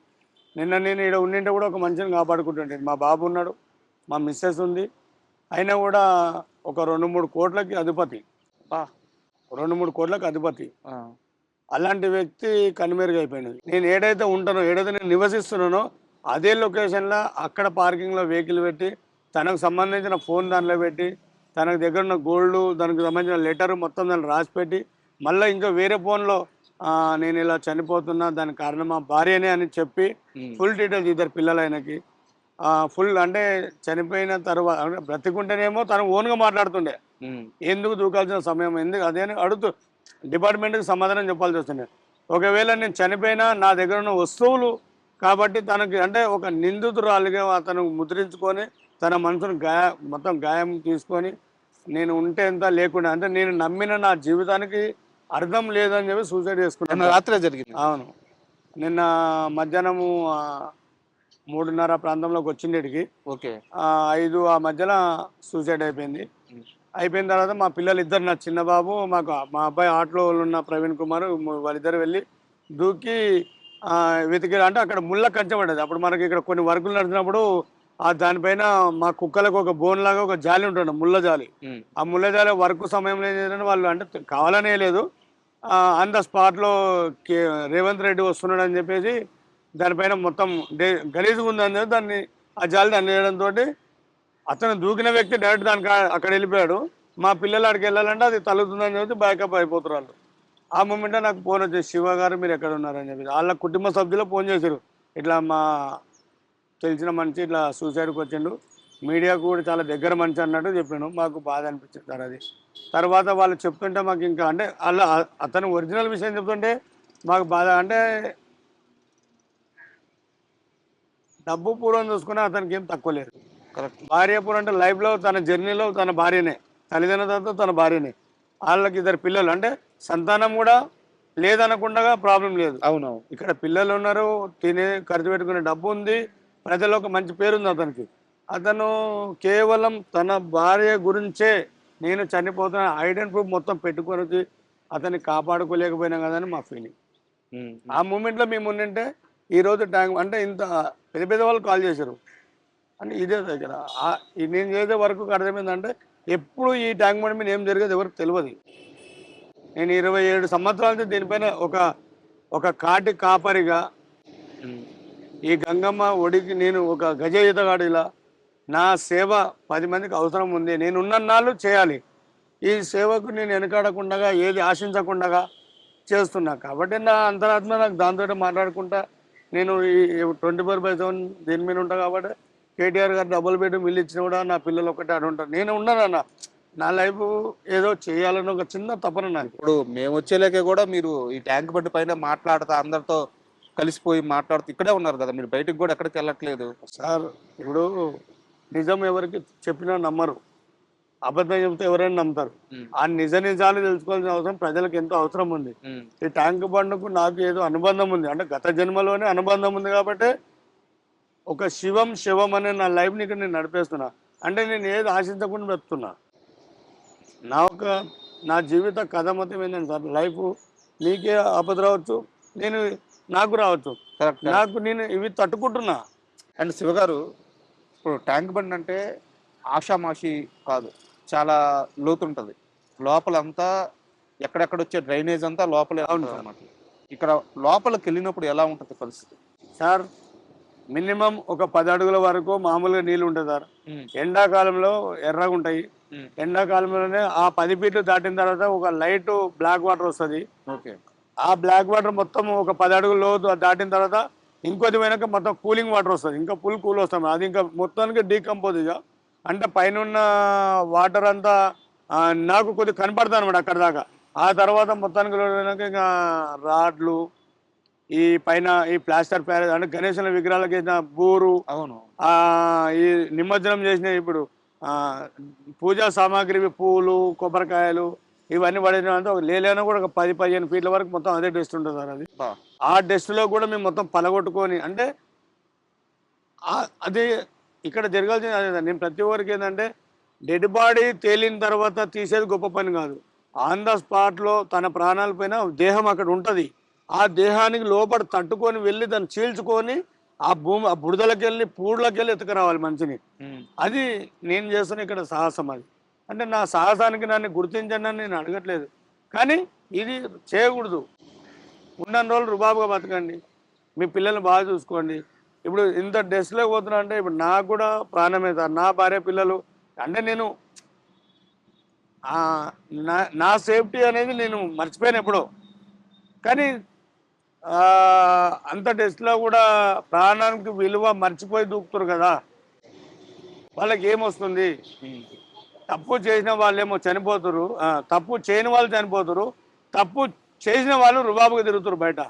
నిన్న నేను ఇక్కడ ఉండింటే కూడా ఒక మనిషిని కాపాడుకుంటుంటే, మా బాబు ఉన్నాడు, మా మిస్సెస్ ఉంది, అయినా కూడా ఒక 2-3 కోట్లకి అధిపతి. బా. 2-3 కోట్లకు అధిపతి. ఆ, అలాంటి వ్యక్తి కనుమరుగైపోయినది. నేను ఏదైతే ఉంటానో, ఏదైతే నేను నివసిస్తున్నానో అదే లొకేషన్లో అక్కడ పార్కింగ్లో వెహికల్ పెట్టి తనకు సంబంధించిన ఫోన్ దానిలో పెట్టి తనకు దగ్గర ఉన్న గోల్డ్ దానికి సంబంధించిన లెటర్ మొత్తం దాన్ని రాసి పెట్టి మళ్ళీ ఇంకా వేరే ఫోన్లో నేను ఇలా చనిపోతున్నా దానికి కారణం మా భార్యనే అని చెప్పి ఫుల్ డీటెయిల్స్ ఇద్దరు పిల్లలు ఆయనకి ఫుల్. అంటే చనిపోయిన తర్వాత అంటే బ్రతికుంటేనేమో తను ఓన్గా మాట్లాడుతుండే, ఉమ్, ఎందుకు దూకాల్సిన సమయం ఎందుకు అదే అని అడుగుతూ డిపార్ట్మెంట్కి సమాధానం చెప్పాల్సి వస్తుంది. ఒకవేళ నేను చనిపోయినా నా దగ్గర ఉన్న వస్తువులు కాబట్టి తనకి అంటే ఒక నిందితురాలిగా అతను ముద్రించుకొని తన మనసును మొత్తం గాయం తీసుకొని నేను ఉంటే ఎంత లేకుండా అంటే నేను నమ్మిన నా జీవితానికి అర్థం లేదని చెప్పి సూసైడ్ నిన్న చేసుకున్నాను. రాత్రే జరిగింది. అవును, నిన్న మధ్యాహ్నము 3:30 ప్రాంతంలోకి వచ్చిండేటికి ఓకే. 5 ఆ మధ్యలో సూసైడ్ అయిపోయింది. ఉమ్, అయిపోయిన తర్వాత మా పిల్లలు ఇద్దరు, నా చిన్న బాబు మా అబ్బాయి ఆటలో ఉన్న ప్రవీణ్ కుమార్, వాళ్ళిద్దరు వెళ్ళి దూకి వెతికి అంటే అక్కడ ముళ్ళ కంచె పడ్డది. అప్పుడు మనకి ఇక్కడ కొన్ని వర్కులు నడిచినప్పుడు దానిపైన మా కుక్కలకు ఒక బోన్ లాగా ఒక జాలి ఉంటుంది, ముళ్ళ జాలి. ఉమ్, ఆ ముళ్ళ జాలి వర్క్ సమయంలో ఏం చేయాలంటే వాళ్ళు అంటే కావాలనే లేదు, ఆన్ ద స్పాట్లో రేవంత్ రెడ్డి వస్తున్నాడు అని చెప్పేసి దానిపైన మొత్తం గలీజ్గా ఉందని చెప్పి దాన్ని ఆ జాలి దాన్ని వేయడంతో అతను దూకిన వ్యక్తి డైరెక్ట్ దానికి అక్కడ వెళ్ళిపోయాడు. మా పిల్లలు అక్కడికి వెళ్ళాలంటే అది తలుగుతుందని చెప్పి బ్యాకప్ అయిపోతారు వాళ్ళు. ఆ మూమెంట్లో నాకు ఫోన్ వచ్చేసి, శివ గారు మీరు ఎక్కడ ఉన్నారని చెప్పి వాళ్ళ కుటుంబ సభ్యులు ఫోన్ చేశారు, ఇట్లా మా తెలిసిన మనిషి ఇట్లా సూసైడ్కి వచ్చిండు, మీడియాకు కూడా చాలా దగ్గర మనిషి అన్నట్టు చెప్పాను. మాకు బాధ అనిపించింది సార్ అది. తర్వాత వాళ్ళు చెప్తుంటే మాకు ఇంకా అంటే వాళ్ళ అతను ఒరిజినల్ విషయం చెప్తుంటే మాకు బాధ. అంటే డబ్బు పూర్వం చూసుకున్నా అతనికి ఏం తక్కువ లేదు. కరెక్ట్. భార్య పూర్వం అంటే లైఫ్లో తన జర్నీలో తన భార్యనే, తల్లిదండ్రుల తర్వాత తన భార్యనే, వాళ్ళకి 2 పిల్లలు. అంటే సంతానం కూడా లేదనకుండా ప్రాబ్లం లేదు. అవునవును. ఇక్కడ పిల్లలు ఉన్నారు, తినే ఖర్చు పెట్టుకునే డబ్బు ఉంది, ప్రజల్లో ఒక మంచి పేరుంది అతనికి. అతను కేవలం తన భార్య గురించే నేను చనిపోతున్న ఐడెంటిటీ ప్రూఫ్ మొత్తం పెట్టుకొని వచ్చి అతన్ని కాపాడుకోలేకపోయినా కదా అని మా ఫీలింగ్. ఉమ్, ఆ మూమెంట్లో మేము ఉండింటే ఈరోజు ట్యాంక్ అంటే ఇంత పెద్ద పెద్ద వాళ్ళు కాల్ చేశారు అంటే ఇదే దగ్గర నేను చేసే వరకు అర్థమైందంటే ఎప్పుడు ఈ ట్యాంక్ బండ్ మీద ఏం జరిగేది ఎవరికి తెలియదు. నేను 27 సంవత్సరాల నుంచి దీనిపైన ఒక కాటి కాపరిగా ఈ గంగమ్మ ఒడికి నేను ఒక గజ ఈతగాడిలా నా సేవ 10 మందికి అవసరం ఉంది. నేను ఉన్నన్నాళ్ళు చేయాలి. ఈ సేవకు నేను వెనకాడకుండా ఏది ఆశించకుండా చేస్తున్నా. కాబట్టి నా అంతరాత్మ నాకు దాంతో మాట్లాడుకుంటా నేను ఈ 24/7 దీని మీద ఉంటా. కాబట్టి కేటీఆర్ గారు డబుల్ బెడ్రూమ్ ఇల్లు ఇచ్చినా కూడా నా పిల్లలు ఒకటే అటు ఉంటారు. నేను ఉన్నానన్న నా లైఫ్ ఏదో చేయాలని ఒక చిన్న తపన నాకు. ఇప్పుడు మేము వచ్చేలేకే కూడా మీరు ఈ ట్యాంక్ బండ్ పైన మాట్లాడుతూ అందరితో కలిసిపోయి మాట్లాడుతూ ఇక్కడే ఉన్నారు కదా, మీరు బయటకు కూడా ఎక్కడికి వెళ్ళట్లేదు. సార్ ఇప్పుడు నిజం ఎవరికి చెప్పినా నమ్మరు, అబద్ధం చెప్తే ఎవరైనా నమ్ముతారు. ఆ నిజాలు తెలుసుకోవాల్సిన అవసరం ప్రజలకు ఎంతో అవసరం ఉంది. ఈ ట్యాంక్ బండ్కు నాకు ఏదో అనుబంధం ఉంది, అంటే గత జన్మలోనే అనుబంధం ఉంది. కాబట్టి ఒక శివం అనే నా లైఫ్ని ఇక్కడ నేను నడిపేస్తున్నా. అంటే నేను ఏది ఆశించకుండా బ్రతుకుతున్నా. నా జీవిత కథ మొత్తం ఏంటంటే సార్, లైఫ్ నీకే ఆపద రావచ్చు, నాకు రావచ్చు. నేను ఇవి తట్టుకుంటున్నా. అండ్ శివగారు, ఇప్పుడు ట్యాంక్ బండ్ అంటే ఆషామాషి కాదు, చాలా లోతుంటది. లోపలంతా ఎక్కడెక్కడ వచ్చే డ్రైనేజ్ అంతా లోపలే ఉంటుంది అన్నమాట. ఇక్కడ లోపలికి వెళ్ళినప్పుడు ఎలా ఉంటుంది పరిస్థితి సార్? మినిమం ఒక 10 అడుగుల వరకు మామూలుగా నీళ్ళు ఉంటుంది సార్. ఎండాకాలంలో ఎర్రగా ఉంటాయి. ఎండాకాలంలోనే ఆ 10 ఫీట్లు దాటిన తర్వాత ఒక లైట్ బ్లాక్ వాటర్ వస్తుంది. ఓకే, ఆ బ్లాక్ వాటర్ మొత్తం ఒక 10 అడుగుల లోతు దాటిన తర్వాత ఇంకొద్ది పోయినాక మొత్తం కూలింగ్ వాటర్ వస్తుంది. ఇంకా ఫుల్ కూల్ వస్తాం. అది ఇంకా మొత్తానికి డీకంపోజ్ ఇక. అంటే పైన ఉన్న వాటర్ అంతా నాకు కొద్దిగా కనపడతాను అనమాట అక్కడ దాకా. ఆ తర్వాత మొత్తానికి పోయినాక ఇంకా రాడ్లు, ఈ పైన ఈ ప్లాస్టర్ ప్యారేజ్ అంటే గణేశుల విగ్రహాలకు వేసిన బూరు, అవును, ఈ నిమజ్జనం చేసిన ఇప్పుడు పూజా సామాగ్రి పూలు, కొబ్బరికాయలు ఇవన్నీ పడిన లేలేనా కూడా ఒక 10-15 ఫీట్ల వరకు మొత్తం అదే డస్ట్ ఉంటుంది సార్. అది ఆ డస్ట్లో కూడా మేము మొత్తం పలగొట్టుకొని, అంటే అదే ఇక్కడ జరగాల్సింది అదే. నేను ప్రతి ఒక్కరికి ఏంటంటే డెడ్ బాడీ తేలిన తర్వాత తీసేది గొప్ప పని కాదు. ఆన్ ద స్పాట్లో తన ప్రాణాల పైన దేహం అక్కడ ఉంటుంది. ఆ దేహానికి లోపల తట్టుకొని వెళ్ళి దాన్ని చీల్చుకొని ఆ బురదలకి వెళ్ళి పూడ్లకి వెళ్ళి ఎత్తుకురావాలి మనిషిని. అది నేను చేస్తున్న ఇక్కడ సాహసం. అది అంటే నా సాహసానికి నన్ను గుర్తించండి అని నేను అడగట్లేదు, కానీ ఇది చేయకూడదు. ఉన్న రోజులు రుబాబుగా బతకండి, మీ పిల్లల్ని బాగా చూసుకోండి. ఇప్పుడు ఇంత డెస్ట్లోకి పోతున్నా అంటే ఇప్పుడు నాకు కూడా ప్రాణమే సార్. నా భార్య పిల్లలు అంటే నేను నా సేఫ్టీ అనేది నేను మర్చిపోయాను ఎప్పుడో. కానీ అంత డెస్ట్లో కూడా ప్రాణానికి విలువ మర్చిపోయి దూకుతారు కదా, వాళ్ళకి ఏమొస్తుంది? తప్పు చేసిన వాళ్ళేమో చనిపోతారు, తప్పు చేయని వాళ్ళు చనిపోతారు, తప్పు చేసిన వాళ్ళు రుబాబుగా తిరుగుతారు బయట.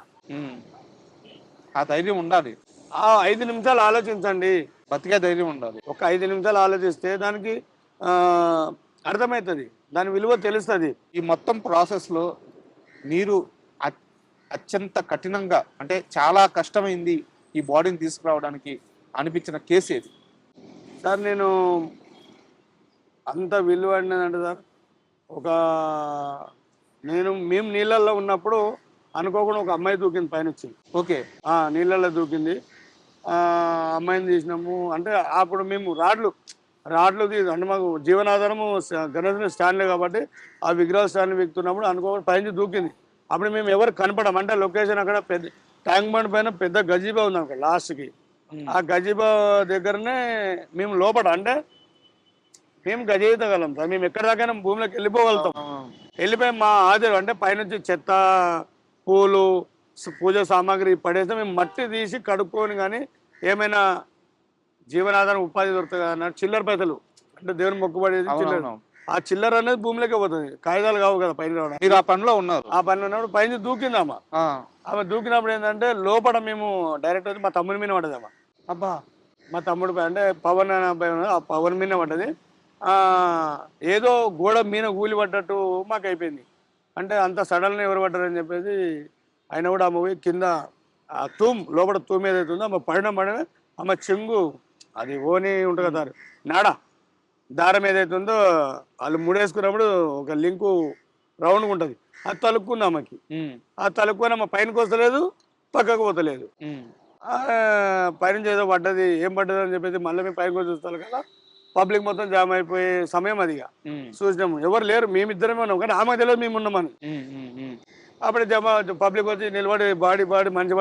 ఆ ధైర్యం ఉండాలి. ఆ 5 నిమిషాలు ఆలోచించండి, బతికే ధైర్యం ఉండాలి. ఒక 5 నిమిషాలు ఆలోచిస్తే దానికి అర్థమవుతుంది, దాని విలువ తెలుస్తుంది. ఈ మొత్తం ప్రాసెస్లో మీరు అత్యంత కఠినంగా అంటే చాలా కష్టమైంది ఈ బాడీని తీసుకురావడానికి అనిపించిన కేసు ఏది సార్? నేను అంత విలువ అంటే సార్, మేము నీళ్ళల్లో ఉన్నప్పుడు అనుకోకుండా ఒక అమ్మాయి దూకింది పైనొచ్చి. ఓకే, నీళ్ళల్లో దూకింది. అమ్మాయిని తీసినాము. అంటే అప్పుడు మేము రాడ్లు అంటే మాకు జీవనాధారము గణేశుని స్టాండ్లే కాబట్టి ఆ విగ్రహ స్టాండ్ ఎక్కుతున్నప్పుడు అనుకోకుండా పైనుంచి దూకింది. అప్పుడు మేము ఎవరు కనపడం. అంటే లొకేషన్ అక్కడ పెద్ద ట్యాంక్ బండ్ పైన పెద్ద గజీబా ఉంది అక్కడ లాస్ట్కి. ఆ గజీబా దగ్గరనే మేము లోపల, అంటే మేము గజయితగలం సార్. మేము ఎక్కడి దాకా భూమిలోకి వెళ్ళిపోగలుగుతాం. వెళ్ళిపోయి మా ఆధారం అంటే పైనుంచి చెత్త, పూలు, పూజ సామాగ్రి పడేస్తే మేము మట్టి తీసి కడుక్కొని, కానీ ఏమైనా జీవనాధారం ఉపాధి దొరుకుతుంది కదా, చిల్లర పైసలు అంటే దేవుని మొక్కుబడేది చిల్లర, ఆ చిల్లర అనేది భూమిలోకే పోతుంది. కాగితాలు కావు కదా పైన రావడం. మీరు ఆ పనిలో ఉన్నారు. ఆ పనిలో ఉన్నప్పుడు పైన దూకింది అమ్మ. ఆమె దూకినప్పుడు ఏంటంటే లోపల మేము డైరెక్ట్ వచ్చి మా తమ్ముడి మీద పడ్డది అమ్మ. అబ్బా, మా తమ్ముడు అంటే పవన్ అనే అబ్బాయి ఉన్నాడు, ఆ పవన్ మీద పడ్డది. ఏదో గోడ మీద కూలి పడ్డట్టు మాకు అయిపోయింది. అంటే అంత సడన్గా ఎవరు పడ్డారని చెప్పేసి ఆయన కూడా ఆమె పోయి కింద ఆ లోపల తూమ్ ఏదైతే ఉందో ఆమె పడిన ఆమె చెంగు, అది ఓని ఉంటుంది కదా నాడ దారం ఏదైతే ఉందో వాళ్ళు ముడేసుకున్నప్పుడు ఒక లింకు రౌండ్గా ఉంటుంది, అది తలుక్కుంది ఆమెకి. ఆ తలుక్కొని ఆమె పైనకి వస్తలేదు, పక్కకు పోతలేదు. పైనుంచి ఏదో పడ్డది, ఏం పడ్డది అని చెప్పేసి మళ్ళీ మేము పైకి చూస్తాను కదా, పబ్లిక్ మొత్తం జామ్ అయిపోయే సమయం అది. ఇక చూసినాము ఎవరు లేరు, మేమిద్దరమే ఉన్నాం, కానీ ఆమెకు తెలియదు మేము ఉన్నామని. అప్పుడు పబ్లిక్ వచ్చి నిలబడి బాడీ మంచి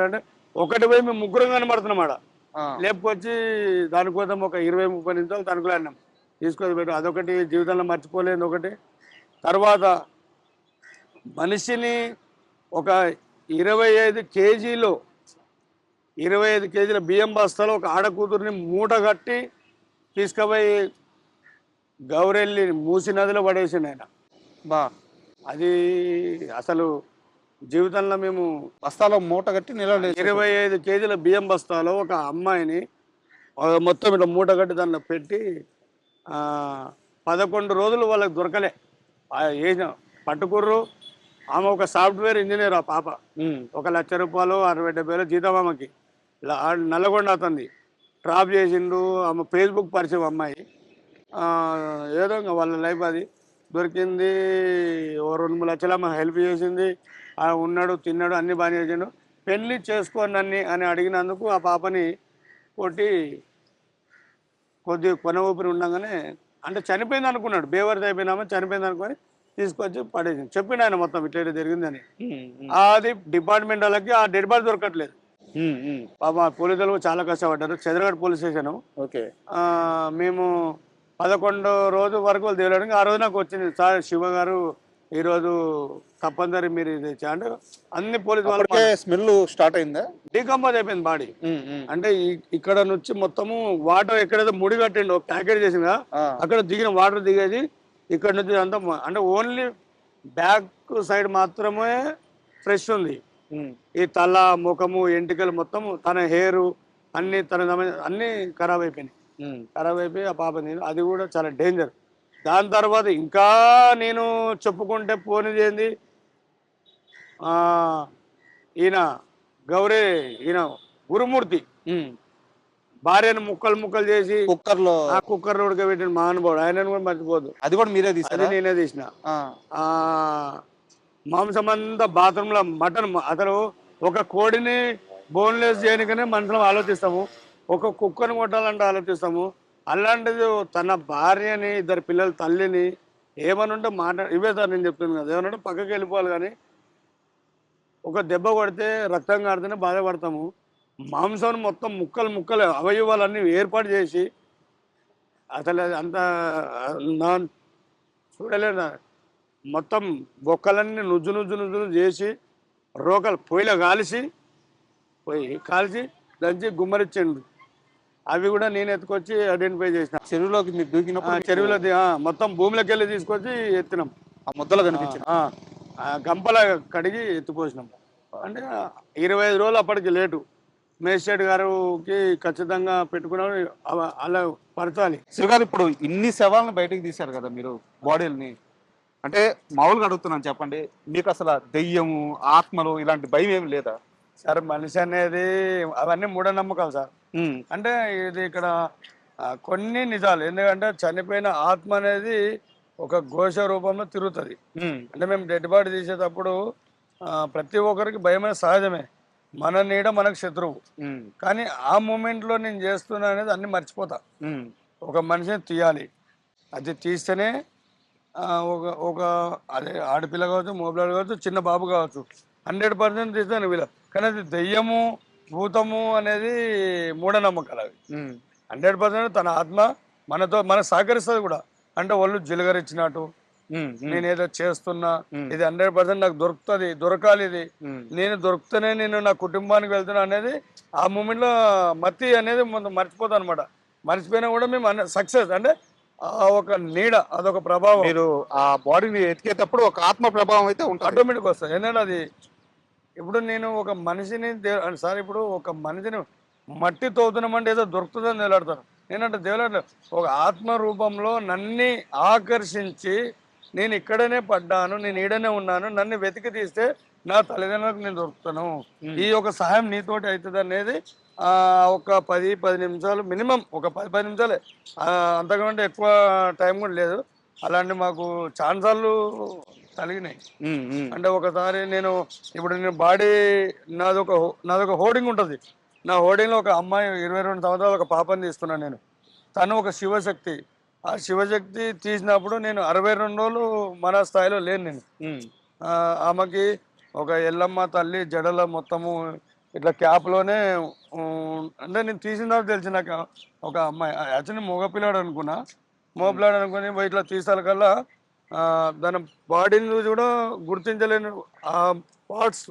అంటే ఒకటి పోయి మేము ముగ్గురం కనబడుతున్నాం ఆడ. లేపుకొచ్చి దానికోసం ఒక 20-30 నిమిషాలు తనుకులాడినాం, తీసుకొని పెట్టు. అదొకటి జీవితంలో మర్చిపోలేదు. ఒకటి తర్వాత మనిషిని ఒక 25 కేజీలు 25 కేజీల బియ్యం బస్తాలో ఒక ఆడకూతురిని మూట కట్టి తీసుకుపోయి గౌరెల్లి మూసి నదిలో పడేసిండు ఆయన. బా అది అసలు జీవితంలో మేము బస్తాలో మూట కట్టి నిలవలేదు. 25 కేజీల బియ్యం బస్తాలో ఒక అమ్మాయిని మొత్తం ఇట్లా మూట కట్టి దానిలో పెట్టి 11 రోజులు వాళ్ళకి దొరకలే. వేసిన పట్టుకుర్రు. ఆమె ఒక సాఫ్ట్వేర్ ఇంజనీర్. ఆ పాప 1 లక్ష రూపాయలు 60-70 జీతం ఆమెకి. నల్లగొండ అతన్ని డ్రాప్ చేసిండు. ఆమె ఫేస్బుక్ పరిచయం అమ్మాయి. ఏదో ఇంకా వాళ్ళ లైఫ్ అది దొరికింది. ఓ 2-3 లక్షలు ఆమె హెల్ప్ చేసింది. ఉన్నాడు, తిన్నాడు, అన్ని బాగా చేసిండు. పెళ్ళి చేసుకోండి అని అడిగినందుకు ఆ పాపని కొట్టి కొద్దిగా కొన ఊపిరి ఉండగానే, అంటే చనిపోయింది అనుకున్నాడు, బేవర్స్ అయిపోయినామా చనిపోయింది అనుకొని తీసుకొచ్చి పడేసింది. చెప్పిండు ఆయన మొత్తం ఇట్లా జరిగిందని. అది డిపార్ట్మెంట్ వాళ్ళకి ఆ డెడ్ బాడీ దొరకట్లేదు. పాప పోలీసులు చాలా కష్టపడ్డారు. Chandragarh police station. ఓకే. మేము 11వ రోజు వరకు వాళ్ళు తేలడానికి ఆ రోజు నాకు వచ్చింది, సార్ శివ గారు ఈరోజు తప్పనిసరి మీరు ఇది అంటే అన్ని పోలీసు వాళ్ళు స్మెల్ స్టార్ట్ అయిందా, డీకంపోజ్ అయిపోయింది బాడీ. అంటే ఇక్కడ నుంచి మొత్తము వాటర్ ఎక్కడైతే ముడి కట్టిండో ప్యాకెట్ చేసిందా అక్కడ దిగిన వాటర్ దిగేది ఇక్కడ నుంచి అంతా. అంటే ఓన్లీ బ్యాక్ సైడ్ మాత్రమే ఫ్రెష్ ఉంది. ఈ తల, ముఖము, ఎంటికలు మొత్తం తన హెయిర్ అన్ని అన్ని ఖరాబ్ అయిపోయినాయి. ఖరాబ్ అయిపోయి ఆ పాప నేను అది కూడా చాలా డేంజర్. దాని తర్వాత ఇంకా నేను చెప్పుకుంటే పోనిది ఏంది, ఈయన గౌరీ ఈయన గురుమూర్తి భార్యను ముక్కలు చేసి కుక్కర్లో ఉడకబెట్టిన మహానుభావుడు. ఆయనను కూడా మర్చిపోదు. అది కూడా మీరే తీసారు? అది నేనే తీసిన. మాంసం అంతా బాత్రూంలో మటన్. అసలు ఒక కోడిని బోన్లెస్ చేయడానికనే మనుషులం ఆలోచిస్తాము, ఒక కుక్కను కొట్టాలంటే ఆలోచిస్తాము. అలాంటిది తన భార్యని, 2 పిల్లల తల్లిని ఏమని ఉంటే ఇవే సార్ నేను చెప్తున్నాను కదా, ఏమనంటే పక్కకి వెళ్ళిపోవాలి. కానీ ఒక దెబ్బ కొడితే రక్తం కాడితేనే బాధపడతాము. మాంసం మొత్తం ముక్కలు అవయవాలన్నీ ఏర్పాటు చేసి అసలు అంత చూడలేదు. మొత్తం బొక్కలన్నీ నుజ్జు చేసి రోకలు పొయ్యిలో కాల్చి దంచి గుమ్మరిచ్చిండు. అవి కూడా నేను ఎత్తుకొచ్చి ఐడెంటిఫై చేసిన. చెరువులోకి మీరు దూకినప్పుడు చెరువులో మొత్తం భూమిలోకి వెళ్ళి తీసుకొచ్చి ఎత్తినాం. ఆ ముద్దలు కనిపించిన గంపల కడిగి ఎత్తుపోసినాం. అంటే 25 రోజులు అప్పటికి లేటు. మేజిస్ట్రేట్ గారికి ఖచ్చితంగా పెట్టుకున్నాడు, అలా పరచాలి. శివగారు, ఇప్పుడు ఇన్ని శవాలను బయటకు తీశారు కదా మీరు, బాడీలని, అంటే మామూలుగా అడుగుతున్నాను, చెప్పండి, మీకు అసలు దెయ్యము, ఆత్మలు ఇలాంటి భయం ఏమి లేదా? సార్ మనిషి అనేది అవన్నీ మూఢనమ్మకాలు సార్. అంటే ఇది ఇక్కడ కొన్ని నిజాలు. ఎందుకంటే చనిపోయిన ఆత్మ అనేది ఒక ఘోష రూపంలో తిరుగుతుంది. అంటే మేము డెడ్ బాడీ తీసేటప్పుడు ప్రతి ఒక్కరికి భయమైన సహజమే. మన నీడ మనకు శత్రువు. కానీ ఆ మూమెంట్లో నేను చేస్తున్నా అనేది అన్ని మర్చిపోతా. ఒక మనిషిని తీయాలి, అది తీస్తేనే ఒక అదే ఆడపిల్ల కావచ్చు, మోపిల్లాడు కావచ్చు, చిన్న బాబు కావచ్చు, 100% తీస్తాను వీళ్ళ. కానీ అది దెయ్యము, భూతము అనేది మూఢనమ్మకాలు. అవి 100% తన ఆత్మ మనకు సహకరిస్తుంది కూడా. అంటే వాళ్ళు జిలగరిచ్చినట్టు నేనేదో చేస్తున్నా, ఇది 100% నాకు దొరకాలి, ఇది నేను దొరికితేనే నేను నా కుటుంబానికి వెళ్తున్నా అనేది ఆ మూమెంట్ లో మత్తి అనేది మర్చిపోతాను అనమాట. మర్చిపోయినా కూడా మేము సక్సెస్. అంటే ఒక నీడ, అదొక ప్రభావం. మీరు ఆ బాడీని ఎతికేటప్పుడు ఒక ఆత్మ ప్రభావం అయితే ఆటోమేటిక్ వస్తుంది. ఎందుకంటే అది ఇప్పుడు నేను ఒక మనిషిని సార్, ఇప్పుడు ఒక మనిషిని మట్టి తవ్వుతున్నామంటే ఏదో దొరుకుతుందని తేలాడతాను. నేనంటే దేవుడు ఒక ఆత్మ రూపంలో నన్ను ఆకర్షించి నేను ఇక్కడనే పడ్డాను, నేను ఈడనే ఉన్నాను, నన్ను వెతికి తీస్తే నా తల్లిదండ్రులకు నేను దొరుకుతాను, ఈ ఒక సహాయం నీతోటి అవుతుంది అనేది ఒక 10 నిమిషాలు మినిమం, ఒక 10 నిమిషాలే, అంతకంటే ఎక్కువ టైం కూడా లేదు. అలాంటి మాకు ఛాన్సార్లు కలిగినాయి. అంటే ఒకసారి ఇప్పుడు బాడీ నాదొక హోర్డింగ్ ఉంటుంది. నా హోర్డింగ్లో ఒక అమ్మాయి 22 సంవత్సరాలు ఒక పాపని తీస్తున్నాను నేను. తను ఒక శివశక్తి. ఆ శివశక్తి తీసినప్పుడు నేను 62 రోజులు మన స్థాయిలో లేను నేను. ఉమ్, ఆమెకి ఒక ఎల్లమ్మ తల్లి జడలో మొత్తము ఇట్లా క్యాప్‌లోనే అంటే నేను తీసిన తర్వాత తెలిసింది నాకు ఒక అమ్మాయి. యాక్చువల్లీ మగపిల్లాడు అనుకున్నా. మగపిల్లాడు అనుకుని పోయి ఇట్లా తీసేసరికల్లా దాని బాడీని చూసి కూడా గుర్తించలేను ఆ పార్ట్స్.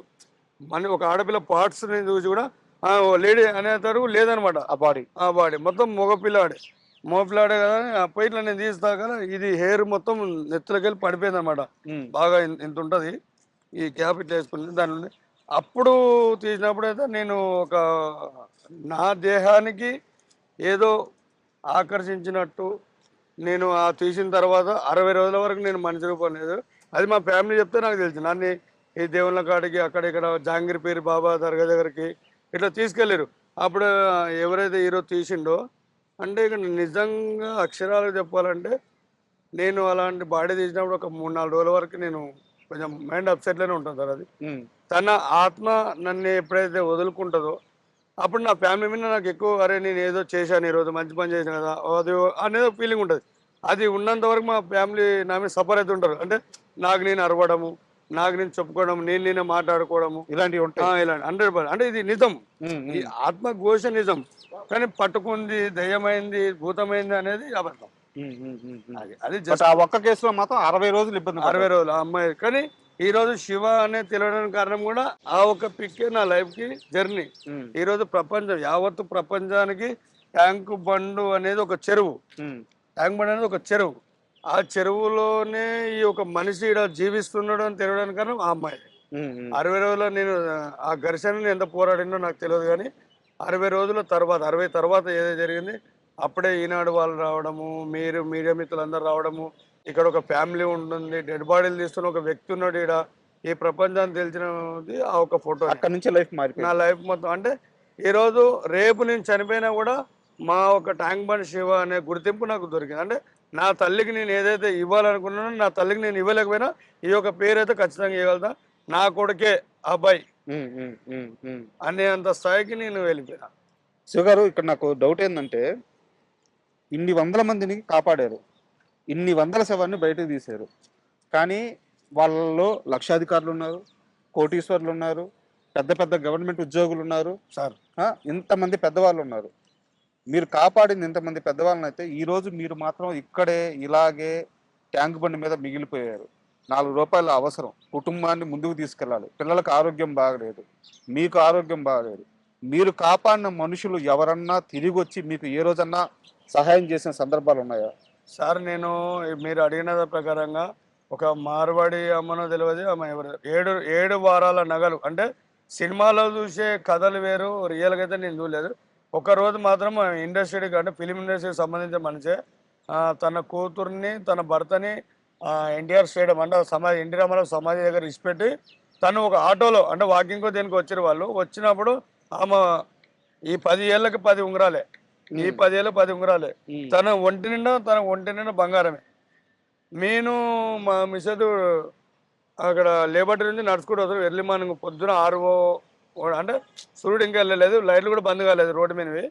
ఒక ఆడపిల్ల పార్ట్స్‌ని చూసి కూడా ఓ లేడీ అనేతారు లేదనమాట. ఆ బాడీ మొత్తం మగపిల్లాడే కదా అని పోయి ఇట్లా నేను తీస్తా కదా ఇది హెయిర్ మొత్తం నెత్తులకెళ్ళి పడిపోయింది అనమాట. ఉమ్, బాగా ఇంత ఉంటుంది ఈ క్యాప్ ఇట్లా వేసుకుంది దాని నుండి. అప్పుడు తీసినప్పుడు అయితే నేను ఒక నా దేహానికి ఏదో ఆకర్షించినట్టు నేను ఆ తీసిన తర్వాత 60 రోజుల వరకు నేను మనిషి రూపం లేదు. అది మా ఫ్యామిలీ చెప్తే నాకు తెలిసింది. నన్ను ఈ దేవుళ్ళ కాడికి అక్కడ ఇక్కడ జాంగిరిపేరి బాబా దర్గా దగ్గరికి ఇట్లా తీసుకెళ్ళారు. అప్పుడు ఎవరైతే హీరో తీసిండో అంటే ఇక నిజంగా అక్షరాలు చెప్పాలంటే నేను అలాంటి బాడీ తీసినప్పుడు ఒక 3-4 రోజుల వరకు నేను కొంచెం మైండ్ అప్సెట్లోనే ఉంటుంది సార్ అది. ఉమ్, తన ఆత్మ నన్ను ఎప్పుడైతే వదులుకుంటుందో అప్పుడు నా ఫ్యామిలీ మీద నాకు ఎక్కువ అరే నేను ఏదో చేశాను ఈరోజు మంచి పని చేశాను కదా అది అనేది ఫీలింగ్ ఉంటుంది. అది ఉన్నంత వరకు మా ఫ్యామిలీ నా మీద సఫర్ అయితే ఉంటారు. అంటే నాకు నేను అరవడము, నాకు నేను చెప్పుకోవడం, నేనే మాట్లాడుకోవడము ఇలాంటివి ఉంటాయి. ఇలాంటి 100% అంటే ఇది నిజం. ఉమ్, ఈ ఉమ్, ఆత్మఘోష నిజం. కానీ పట్టుకుంది దయ్యమైంది భూతమైంది అనేది అబద్ధం. ఉమ్, ఉమ్, ఉమ్, ఉమ్. అది బట్ జస్ట్ ఆ ఒక్క కేసులో మాత్రం 60 రోజులు ఇబ్బంది 60 పడ్డారు. రోజులు ఆ అమ్మాయి. కానీ ఈ రోజు శివ అనే తెలియడానికి కారణం కూడా ఆ ఒక్క పిక్కే నా లైఫ్ కి జర్నీ. ఉమ్, ఈ రోజు యావత్తు ప్రపంచానికి ట్యాంక్ బండు అనేది ఒక చెరువు. ఉమ్, ట్యాంక్ బండ్ అనేది ఒక చెరువు. ఆ చెరువులోనే ఈ ఒక మనిషి ఈడ జీవిస్తున్నాడు అని తెలియడానికి కారణం ఆ అమ్మాయి. ఉమ్, ఉమ్, 60 రోజుల్లో నేను ఆ ఘర్షణని ఎంత పోరాడినో నాకు తెలియదు. కానీ 60 రోజుల తర్వాత 60 తర్వాత ఏదో జరిగింది అప్పుడే ఈనాడు వాళ్ళు రావడము, మీరు మీడియా మిత్రులందరూ రావడము, ఇక్కడ ఒక ఫ్యామిలీ ఉంటుంది, డెడ్ బాడీలు తీస్తున్న ఒక వ్యక్తి ఉన్నాడు ఈడ, ఈ ప్రపంచాన్ని తెలిసినది ఆ ఒక ఫోటో. అక్కడి నుంచి లైఫ్ నా మారిపోయింది. లైఫ్ మొత్తం అంటే ఈరోజు రేపు నేను చనిపోయినా కూడా మా ఒక ట్యాంక్ బండ్ శివ అనే గుర్తింపు నాకు దొరికింది. అంటే నా తల్లికి నేను ఏదైతే ఇవ్వాలనుకున్నానో నా తల్లికి నేను ఇవ్వలేకపోయినా ఈ యొక్క పేరు అయితే ఖచ్చితంగా ఇవ్వగలుగుతా. నా కొడుకే అబ్బాయి ఉమ్, ఉమ్, ఉమ్, ఉమ్. అనేంత స్థాయికి నేను వెళ్ళిపోయినా. శివ గారు, ఇక్కడ నాకు డౌట్ ఏంటంటే ఇన్ని వందల మందిని కాపాడారు, ఇన్ని వందల శవాన్ని బయటకు తీశారు, కానీ వాళ్ళలో లక్షాధికారులు ఉన్నారు, కోటీశ్వర్లు ఉన్నారు, పెద్ద పెద్ద గవర్నమెంట్ ఉద్యోగులు ఉన్నారు, సార్ ఇంతమంది పెద్దవాళ్ళు ఉన్నారు. మీరు కాపాడింది ఇంతమంది పెద్దవాళ్ళని అయితే ఈరోజు మీరు మాత్రం ఇక్కడే ఇలాగే ట్యాంక్ బండి మీద మిగిలిపోయారు. 4 రూపాయల అవసరం, కుటుంబాన్ని ముందుకు తీసుకెళ్ళాలి, పిల్లలకు ఆరోగ్యం బాగలేదు, మీకు ఆరోగ్యం బాగలేదు. మీరు కాపాడిన మనుషులు ఎవరన్నా తిరిగి వచ్చి మీకు ఏ రోజన్నా సహాయం చేసిన సందర్భాలు ఉన్నాయా? సార్ నేను మీరు అడిగిన ప్రకారంగా ఒక మార్వాడి అమ్మనో తెలియదు ఆమె ఎవరు 7 వారాల నగలు అంటే సినిమాలో చూసే కథలు వేరు, రియల్గా అయితే నేను చూడలేదు. ఒకరోజు మాత్రం ఇండస్ట్రీకి అంటే ఫిలిం ఇండస్ట్రీకి సంబంధించిన మనిషే తన కూతుర్ని తన భర్తని ఎన్టీఆర్ స్టేడియం అంటే ఎన్టీ రామారావు సమాధి దగ్గర ఇచ్చిపెట్టి తను ఒక ఆటోలో అంటే వాకింగ్కో దేనికి వచ్చారు. వాళ్ళు వచ్చినప్పుడు ఆమె ఈ 10 ఏళ్ళకి 10 ఉంగరాలే, ఈ 10 ఏళ్ళకి 10 ఉంగరాలే, తన ఒంటి నిండా బంగారమే. నేను మా మిస్సెస్ అక్కడ లేబర్ నుంచి నడుచుకుంటూ వస్తారు. ఎర్లీ మార్నింగ్ పొద్దున 6 అంటే సూర్యుడు ఇంకా వెళ్ళలేదు, లైట్లు కూడా బంద్ కాలేదు రోడ్డు మీదవి.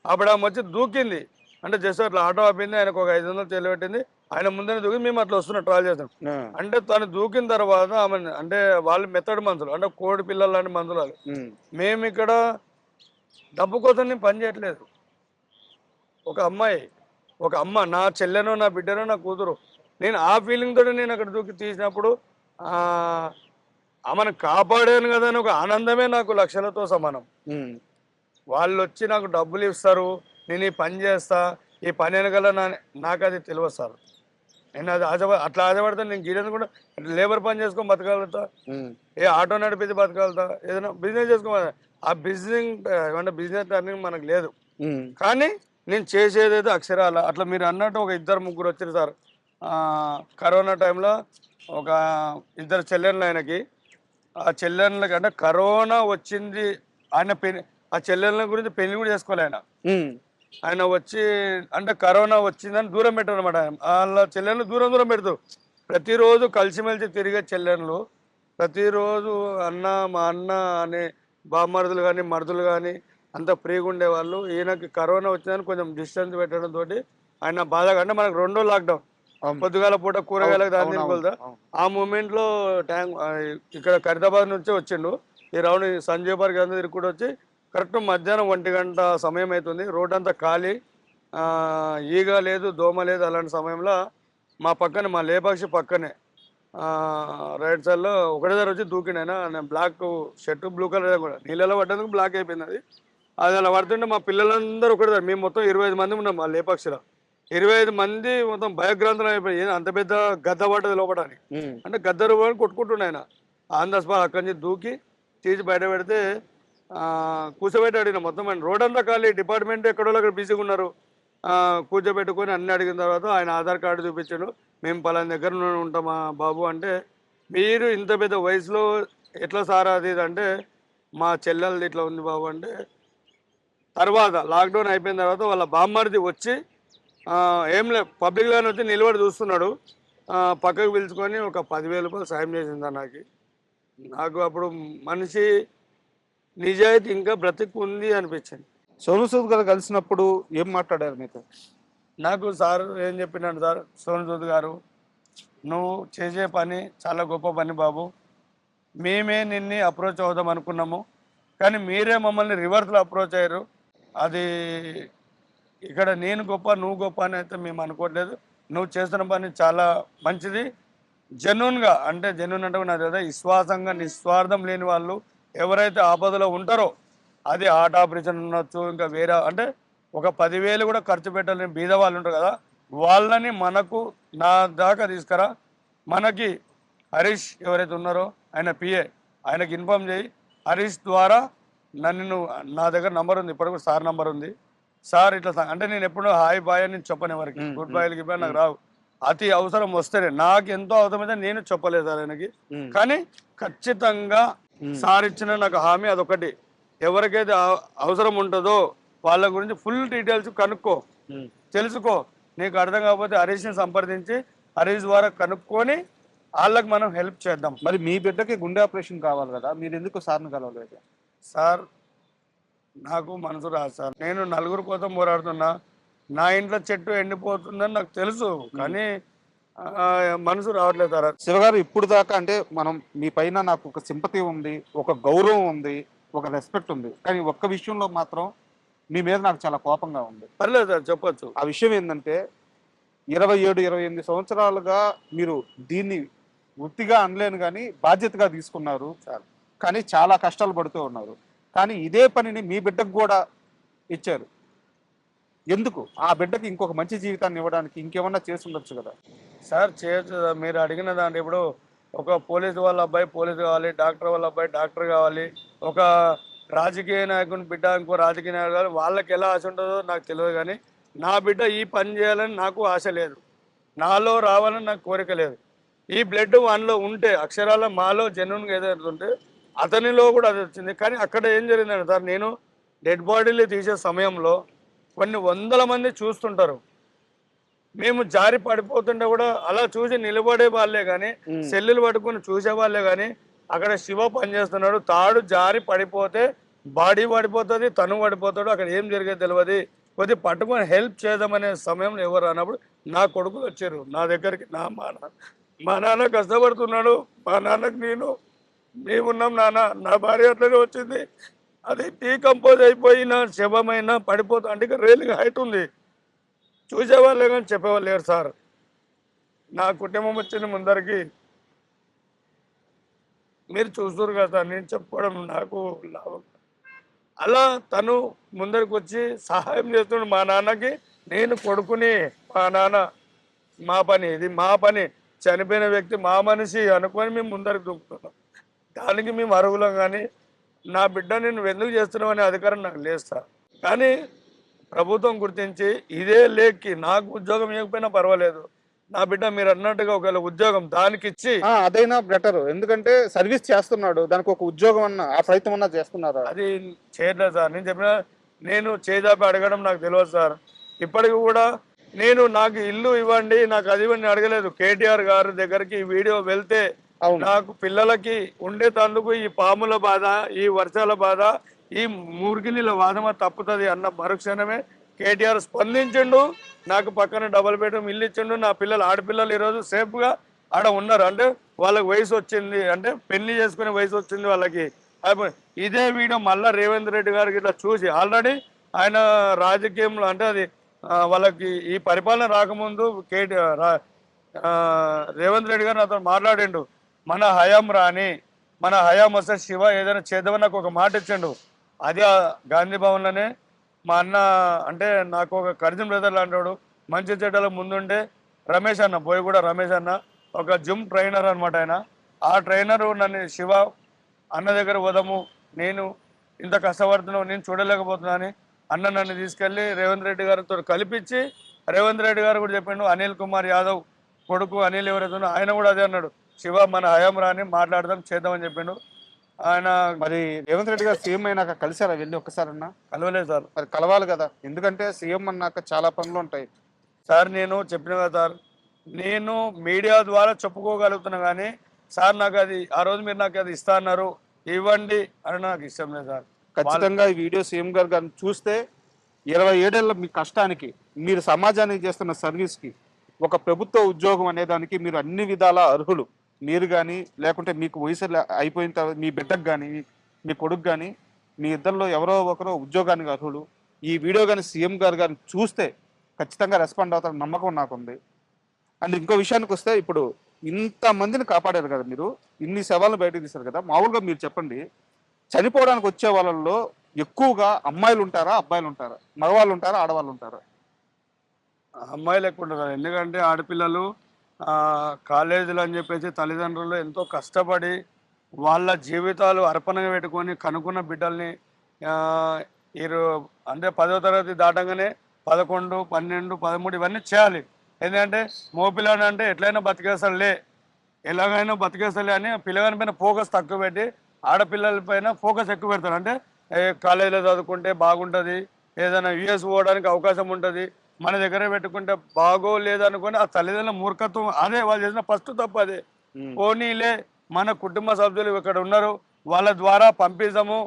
అప్పుడు ఆమె వచ్చి దూకింది. అంటే జస్ట్ అట్లా ఆటో ఆపింది, ఆయనకు ఒక 500 తెలియబెట్టింది, ఆయన ముందరే దూకి మేము అట్లా వస్తున్నాం ట్రావెల్ చేస్తాం. అంటే తను దూకిన తర్వాత ఆమె అంటే వాళ్ళు మెత్తడి మనుషులు అంటే కోడి పిల్లలు లాంటి మనుషులు వాళ్ళు. మేము ఇక్కడ డబ్బు కోసం నేను పని చేయట్లేదు. ఒక అమ్మ నా చెల్లెనో నా బిడ్డనో నా కూతురు, నేను ఆ ఫీలింగ్ తోటి నేను అక్కడ దూకి తీసినప్పుడు ఆమెను కాపాడాను కదా అని ఒక ఆనందమే నాకు లక్షలతో సమానం. వాళ్ళు వచ్చి నాకు డబ్బులు ఇస్తారు, నేను ఈ పని చేస్తా, ఈ పని వెనకాల నాకు అది తెలియదు సార్. నేను అది అట్లా ఆశపడతాను. నేను గీడని కూడా లేబర్ పని చేసుకొని బతకగలుగుతా, ఏ ఆటో నడిపించి బతకగలుగుతా, ఏదైనా బిజినెస్ చేసుకోవాలి. ఆ బిజినెస్ టర్నింగ్ మనకు లేదు. కానీ నేను చేసేదైతే అక్షరాల అట్లా మీరు అన్నట్టు ఒక 2-3 వచ్చారు సార్. కరోనా టైంలో ఒక 2 చెల్లెళ్ళు ఆయనకి. ఆ చెల్లెళ్ళకి అంటే కరోనా వచ్చింది, ఆయన ఆ చెల్లెళ్ళ గురించి పెళ్లి కూడా చేసుకోవాలి ఆయన వచ్చి అంటే కరోనా వచ్చిందని దూరం పెట్టారు అనమాట. వాళ్ళ చెల్లెళ్ళు దూరం పెడతారు. ప్రతిరోజు కలిసిమెలిసి తిరిగే చెల్లెళ్ళు ప్రతిరోజు మా అన్న అనే బామ్మరుదులు కానీ మరుదులు కానీ అంత ఫ్రీగా ఉండేవాళ్ళు. ఈయనకి కరోనా వచ్చిందని కొంచెం డిస్టెన్స్ పెట్టడం తోటి ఆయన బాధగా, అంటే మనకు రెండో లాక్డౌన్, అవును. పొద్దుగాల పూట కూరగాయలకు దాని అవును, దీనికి అవును, వెళ్తా. అవును. ఆ మూమెంట్లో ఇక్కడ ఖైరతాబాద్ నుంచే వచ్చిండు. ఈ రౌండ్ సంజయ్ పార్క్ అంతా తిరుగుకుంటూ వచ్చి కరెక్ట్ మధ్యాహ్నం 1 గంట సమయం అవుతుంది. రోడ్ అంతా ఖాళీ, ఈగ లేదు, దోమ లేదు. అలాంటి సమయంలో మా పక్కనే, మా లేపాక్షి పక్కనే రైట్ సైడ్లో ఒకటేసారి వచ్చి దూకిండు. నేను బ్లాక్ షర్టు, బ్లూ కలర్ కూడా నీళ్ళలో పడ్డందుకు బ్లాక్ అయిపోయింది అది. అది అలా పడుతుంటే మా పిల్లలందరూ ఒకటేసారి, మేము మొత్తం 25 మంది ఉన్నాం మా లేపాక్షిలో. 25 మంది మొత్తం భయగ్రాంతులు అయిపోయి, అంత పెద్ద గద్ద పడ్డది లోపడని. అంటే గద్ద రూపాయలు కొట్టుకుంటుండే ఆయన. ఆన్ ద స్పాట్ అక్కడి నుంచి దూకి తీసి బయట పెడితే కూర్చోబెట్టి అడిగిన మొత్తం. ఆయన రోడ్ అంతా ఖాళీ, డిపార్ట్మెంట్ ఎక్కడో అక్కడ బిజీగా ఉన్నారు. కూర్చోబెట్టుకొని అన్ని అడిగిన తర్వాత ఆయన ఆధార్ కార్డు చూపించాడు. మేము పలానా దగ్గర ఉంటామా బాబు అంటే, మీరు ఇంత పెద్ద వయసులో ఎట్లా సార్ అది ఇది అంటే, మా చెల్లెలది ఇట్లా ఉంది బాబు అంటే, తర్వాత లాక్డౌన్ అయిపోయిన తర్వాత వాళ్ళ బామ్మర్ది వచ్చి ఏం లే పబ్లిక్లోనే వచ్చి నిలబడి చూస్తున్నాడు. పక్కకు పిలుచుకొని ఒక 10,000 రూపాయలు సాయం చేసింది నాకు. అప్పుడు మనిషి నిజాయితీ ఇంకా బ్రతికి ఉంది అనిపించింది. సోను సూద్ గారు కలిసినప్పుడు ఏం మాట్లాడారు మీతో? నాకు సార్ ఏం చెప్పినాడు, సార్ సోను సూద్ గారు, నువ్వు చేసే పని చాలా గొప్ప పని బాబు. మేమే నిన్ను అప్రోచ్ అవుదాం అనుకున్నాము, కానీ మీరే మమ్మల్ని రివర్స్లో అప్రోచ్ అయ్యారు. అది ఇక్కడ నేను గొప్ప, నువ్వు గొప్ప అని అయితే మేము అనుకోవట్లేదు. నువ్వు చేస్తున్న పని చాలా మంచిది. జెన్యున్గా, అంటే జెన్యున్ అంటే నాకు కదా, విశ్వాసంగా, నిస్వార్థం లేని వాళ్ళు ఎవరైతే ఆపదలో ఉంటారో, అది హార్ట్ ఆపరేషన్ ఉండొచ్చు, ఇంకా వేరే అంటే ఒక 10,000 కూడా ఖర్చు పెట్టలేని బీద వాళ్ళు ఉంటారు కదా, వాళ్ళని మనకు నా దాకా తీసుకురా. మనకి హరీష్ ఎవరైతే ఉన్నారో ఆయన పిఏ, ఆయనకి ఇన్ఫామ్ చేయి. హరీష్ ద్వారా నన్ను, నా దగ్గర నంబర్ ఉంది, ఇప్పటికి సార్ నంబర్ ఉంది. సార్ ఇట్లా అంటే నేను ఎప్పుడూ హాయ్ బాయ్ అని చెప్పను ఎవరికి, గుడ్ బాయ్లకి ఇవ్వ నాకు రావు. అతి అవసరం వస్తేనే, నాకు ఎంతో అవసరమైతే నేను చెప్పలేదు సార్ ఆయనకి. కానీ ఖచ్చితంగా సార్ ఇచ్చిన నాకు హామీ అదొకటి, ఎవరికైతే అవసరం ఉంటుందో వాళ్ళ గురించి ఫుల్ డీటెయిల్స్ కనుక్కో, తెలుసుకో. నీకు అర్థం కాకపోతే హరీష్ని సంప్రదించి హరీష్ ద్వారా కనుక్కొని వాళ్ళకి మనం హెల్ప్ చేద్దాం. మరి మీ బిడ్డకి గుండె ఆపరేషన్ కావాలి కదా, మీరు ఎందుకు సార్ని కలవలేదు? సార్ నాకు మనసు రాదు సార్. నేను నలుగురు కోసం పోరాడుతున్నా. నా ఇంట్లో చెట్టు ఎండిపోతుందని నాకు తెలుసు, కానీ మనసు రావట్లేదు సార్. శివగారు, ఇప్పుడు దాకా అంటే మనం మీ పైన నాకు ఒక సింపతి ఉంది, ఒక గౌరవం ఉంది, ఒక రెస్పెక్ట్ ఉంది, కానీ ఒక్క విషయంలో మాత్రం మీ మీద నాకు చాలా కోపంగా ఉంది. పర్లేదు సార్, చెప్పొచ్చు. ఆ విషయం ఏంటంటే 27-28 సంవత్సరాలుగా మీరు దీన్ని వృత్తిగా అనలేను కానీ బాధ్యతగా తీసుకున్నారు, కానీ చాలా కష్టాలు పడుతూ ఉన్నారు. కానీ ఇదే పనిని మీ బిడ్డకు కూడా ఇచ్చారు. ఎందుకు? ఆ బిడ్డకి ఇంకొక మంచి జీవితాన్ని ఇవ్వడానికి ఇంకేమన్నా చేసి ఉండొచ్చు కదా సార్. చేయొచ్చు సార్. మీరు అడిగిన దాంట్లో ఇప్పుడు ఒక పోలీసు వాళ్ళ అబ్బాయి పోలీసు కావాలి, డాక్టర్ వాళ్ళ అబ్బాయి డాక్టర్ కావాలి, ఒక రాజకీయ నాయకుని బిడ్డ ఇంకో రాజకీయ నాయకుడు కావాలి. వాళ్ళకి ఎలా ఆశ ఉంటుందో నాకు తెలియదు, కానీ నా బిడ్డ ఈ పని చేయాలని నాకు ఆశ లేదు, నాలో రావాలని నాకు కోరిక లేదు. ఈ బ్లడ్ వానిలో ఉంటే, అక్షరాల మాలో జెన్యున్గా ఏదైతే ఉంటే అతనిలో కూడా అది వచ్చింది. కానీ అక్కడ ఏం జరిగిందంటే సార్, నేను డెడ్ బాడీలు తీసే సమయంలో కొన్ని వందల మంది చూస్తుంటారు. మేము జారి పడిపోతుంటే కూడా అలా చూసి నిలబడే వాళ్ళే కానీ, సెల్లులు పట్టుకుని చూసే వాళ్ళే కానీ, అక్కడ శివ పనిచేస్తున్నాడు, తాడు జారి పడిపోతే బాడీ పడిపోతుంది, తను పడిపోతాడు, అక్కడ ఏం జరిగేది తెలియదు. కొద్ది పట్టుకొని హెల్ప్ చేద్దామనే సమయంలో ఎవరు అన్నప్పుడు నా కొడుకులు వచ్చారు నా దగ్గరికి. మా నాన్న కష్టపడుతున్నాడు, మా నాన్నకు మేమున్నాం నాన్న, నా భార్య అట్లనే వచ్చింది, అది డీకంపోజ్ అయిపోయిన శవమైన పడిపోతా అంటే ఇక రైలింగ్ హైట్ ఉంది, చూసేవాళ్ళే కానీ చెప్పేవాళ్ళు లేరు సార్. నా కుటుంబం వచ్చిన ముందరికి మీరు చూస్తారు కదా, నేను చెప్పుకోవడం నాకు లాభం. అలా తను ముందరికి వచ్చి సహాయం చేస్తున్నాడు మా నాన్నకి. నేను కొడుకుని, మా నాన్న మా పని, ఇది మా పని, చనిపోయిన వ్యక్తి మా మనిషి అనుకొని మేము ముందరికి దూకుతున్నాం. దానికి మేము అర్హులం, కానీ నా బిడ్డ నేను ఎందుకు చేస్తున్నావు అనే అధికారం నాకు లేదు సార్. కానీ ప్రభుత్వం గుర్తించి ఇదే లేక్కి నాకు ఉద్యోగం ఇవ్వకపోయినా పర్వాలేదు, నా బిడ్డ మీరు అన్నట్టుగా ఒకవేళ ఉద్యోగం దానికి ఇచ్చి, అదైనా బెటర్. ఎందుకంటే సర్వీస్ చేస్తున్నాడు, దానికి ఒక ఉద్యోగం అన్న ఆ ప్రయత్నం అన్నా చేస్తున్నారు. అది చేయట్లేదు సార్. నేను చెప్పిన, నేను చేదాపి అడగడం నాకు తెలియదు సార్. ఇప్పటికి కూడా నాకు ఇల్లు ఇవ్వండి, నాకు అది ఇవ్వండి అడగలేదు. కేటీఆర్ గారి దగ్గరికి ఈ వీడియో వెళ్తే నాకు పిల్లలకి ఉండేటందుకు ఈ పాముల బాధ, ఈ వర్షాల బాధ, ఈ మూర్ఖినిల వాదమ తప్పుతుంది అన్న మరుక్షణమే కేటీఆర్ స్పందించిండు. నాకు పక్కన డబుల్ బెడ్రూమ్ ఇల్లు ఇచ్చిండు. నా పిల్లలు ఆడపిల్లలు ఈరోజు సేఫ్గా ఆడ ఉన్నారు. అంటే వాళ్ళకి వయసు వచ్చింది, అంటే పెళ్లి చేసుకునే వయసు వచ్చింది వాళ్ళకి. ఇదే వీడియో మళ్ళా రేవంత్ రెడ్డి గారికి ఇట్లా చూసి ఆల్రెడీ ఆయన రాజకీయంలో అంటే అది వాళ్ళకి ఈ పరిపాలన రాకముందు రేవంత్ రెడ్డి గారు నాతో మాట్లాడిండు. మన హయాం రాని, మన హయాం వస్తే శివ ఏదైనా చేద్దామని నాకు ఒక మాట ఇచ్చిండు. అది గాంధీ భవన్లోనే మా అన్న అంటే నాకు ఒక కర్జన్ బ్రదర్ లాంటాడు. మంచి చెడ్డల ముందుండే రమేష్ అన్న, బోయగూడ రమేష్ అన్న ఒక జిమ్ ట్రైనర్ అనమాట ఆయన. ఆ ట్రైనరు నన్ను శివ అన్న దగ్గర పోదాము, నేను ఇంత కష్టపడుతున్నావు, నేను చూడలేకపోతున్నా అని అన్న నన్ను తీసుకెళ్ళి రేవంత్ రెడ్డి గారితో కల్పించి, రేవంత్ రెడ్డి గారు కూడా చెప్పిండు అనిల్ కుమార్ యాదవ్ కొడుకు అనిల్ ఎవరైతే ఆయన కూడా అదే అన్నాడు, శివ మన హయాం రాని మాట్లాడదాం చేద్దామని చెప్పిండు ఆయన. మరి రేవంత్ రెడ్డి గారు సీఎం అయినాక కలిసారా వెళ్ళి ఒక్కసారన్నా? కలవలేదు సార్. మరి కలవాలి కదా, ఎందుకంటే సీఎం అన్నాక చాలా పనులు ఉంటాయి సార్. నేను చెప్పిన కదా సార్, నేను మీడియా ద్వారా చెప్పుకోగలుగుతున్నా కానీ సార్ నాకు అది ఆ రోజు మీరు నాకు అది ఇస్తా అన్నారు, ఇవ్వండి అని నాకు ఇష్టం లేదు సార్. ఖచ్చితంగా ఈ వీడియో సీఎం గారు కానీ చూస్తే 27 ఏళ్ల మీ కష్టానికి, మీరు సమాజానికి చేస్తున్న సర్వీస్కి, ఒక ప్రభుత్వ ఉద్యోగం అనే దానికి మీరు అన్ని విధాల అర్హులు. మీరు కానీ లేకుంటే మీకు వయసు అయిపోయిన తర్వాత మీ బిడ్డకు కానీ మీ కొడుకు కానీ మీ ఇద్దరిలో ఎవరో ఒకరో ఉద్యోగానికి అర్హులు. ఈ వీడియో కానీ సీఎం గారు కానీ చూస్తే ఖచ్చితంగా రెస్పాండ్ అవుతారు నమ్మకం నాకుంది. అండ్ ఇంకో విషయానికి వస్తే, ఇప్పుడు ఇంతమందిని కాపాడారు కదా మీరు, ఇన్ని శవాలను బయటకు తీశారు కదా, మామూలుగా మీరు చెప్పండి, చనిపోవడానికి వచ్చే వాళ్ళల్లో ఎక్కువగా అమ్మాయిలు ఉంటారా అబ్బాయిలు ఉంటారా, మగవాళ్ళు ఉంటారా ఆడవాళ్ళు ఉంటారా? అమ్మాయిలు ఎక్కువ ఉంటారు. ఎందుకంటే ఆడపిల్లలు కాలేజీలు అని చెప్పేసి తల్లిదండ్రులు ఎంతో కష్టపడి వాళ్ళ జీవితాలు అర్పణగా పెట్టుకొని కనుక్కున్న బిడ్డల్ని అంటే 10వ తరగతి దాటంగానే 11, 12, 13 ఇవన్నీ చేయాలి. ఎందుకంటే మోపిల్లాడు అంటే ఎట్లయినా బతికేస్తాడులే, ఎలాగైనా బతికేస్తాడులే అని పిల్లగాని పైన ఫోకస్ తక్కువ పెట్టి ఆడపిల్లల పైన ఫోకస్ ఎక్కువ పెడతారు. అంటే కాలేజీలో చదువుకుంటే బాగుంటుంది, ఏదైనా యూఎస్ పోవడానికి అవకాశం ఉంటుంది, మన దగ్గర పెట్టుకుంటే బాగోలేదనుకొని ఆ తల్లిదండ్రుల మూర్ఖత్వం అదే వాళ్ళు చేసిన ఫస్ట్ తప్పు అదే. పోనీలే మన కుటుంబ సభ్యులు ఇక్కడ ఉన్నారు వాళ్ళ ద్వారా పంపిస్తాము,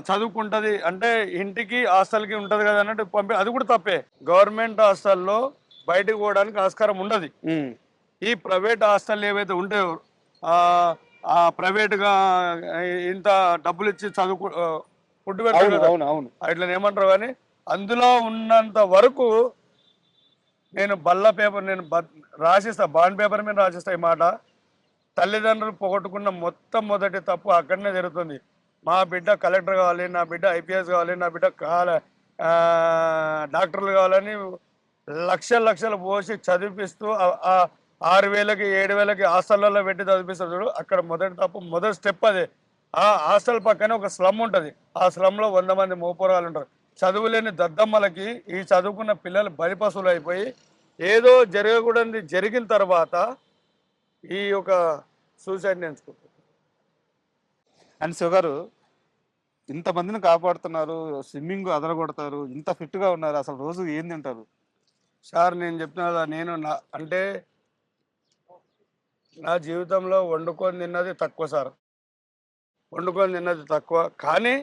చదువుకుంటుంది అంటే ఇంటికి హాస్టల్కి ఉంటుంది కదా అన్నట్టు అది కూడా తప్పే. గవర్నమెంట్ హాస్టల్లో బయటకు పోవడానికి ఆస్కారం ఉండదు. ఈ ప్రైవేట్ హాస్టల్ ఏవైతే ఉంటాయో ప్రైవేట్గా ఇంత డబ్బులు ఇచ్చి ఫుడ్ పెడతారు కదా, ఇట్లా ఏమంటారు కానీ అందులో ఉన్నంత వరకు నేను నేను రాసిస్తా, బాండ్ పేపర్ మీద రాసిస్తా ఈ మాట. తల్లిదండ్రులు పోగొట్టుకున్న మొదటి తప్పు అక్కడనే జరుగుతుంది. మా బిడ్డ కలెక్టర్ కావాలి, నా బిడ్డ ఐపీఎస్ కావాలి, నా బిడ్డ డాక్టర్లు కావాలని లక్షలు పోసి చదివిపిస్తూ 6,000కి 7,000కి హాస్టల్లో పెట్టి చదివిస్తారు చూడు, అక్కడ మొదటి స్టెప్ అదే. ఆ హాస్టల్ పక్కనే ఒక స్లమ్ ఉంటుంది, ఆ స్లమ్లో 100 మంది మోపురాలు ఉంటారు. చదువులేని దద్దమ్మలకి ఈ చదువుకున్న పిల్లలు బలిపశువులు అయిపోయి ఏదో జరగకూడదు జరిగిన తర్వాత ఈ యొక్క సూసైడ్ ఎంచుకుంటారు. అండ్ శివ గారు, ఇంతమందిని కాపాడుతున్నారు, స్విమ్మింగ్ అదరగొడతారు, ఇంత ఫిట్గా ఉన్నారు, అసలు రోజు ఏం తింటారు? సార్ నేను చెప్తున్నా, నేను అంటే నా జీవితంలో వండుకొని తిన్నది తక్కువ సార్, వండుకొని తిన్నది తక్కువ. కానీ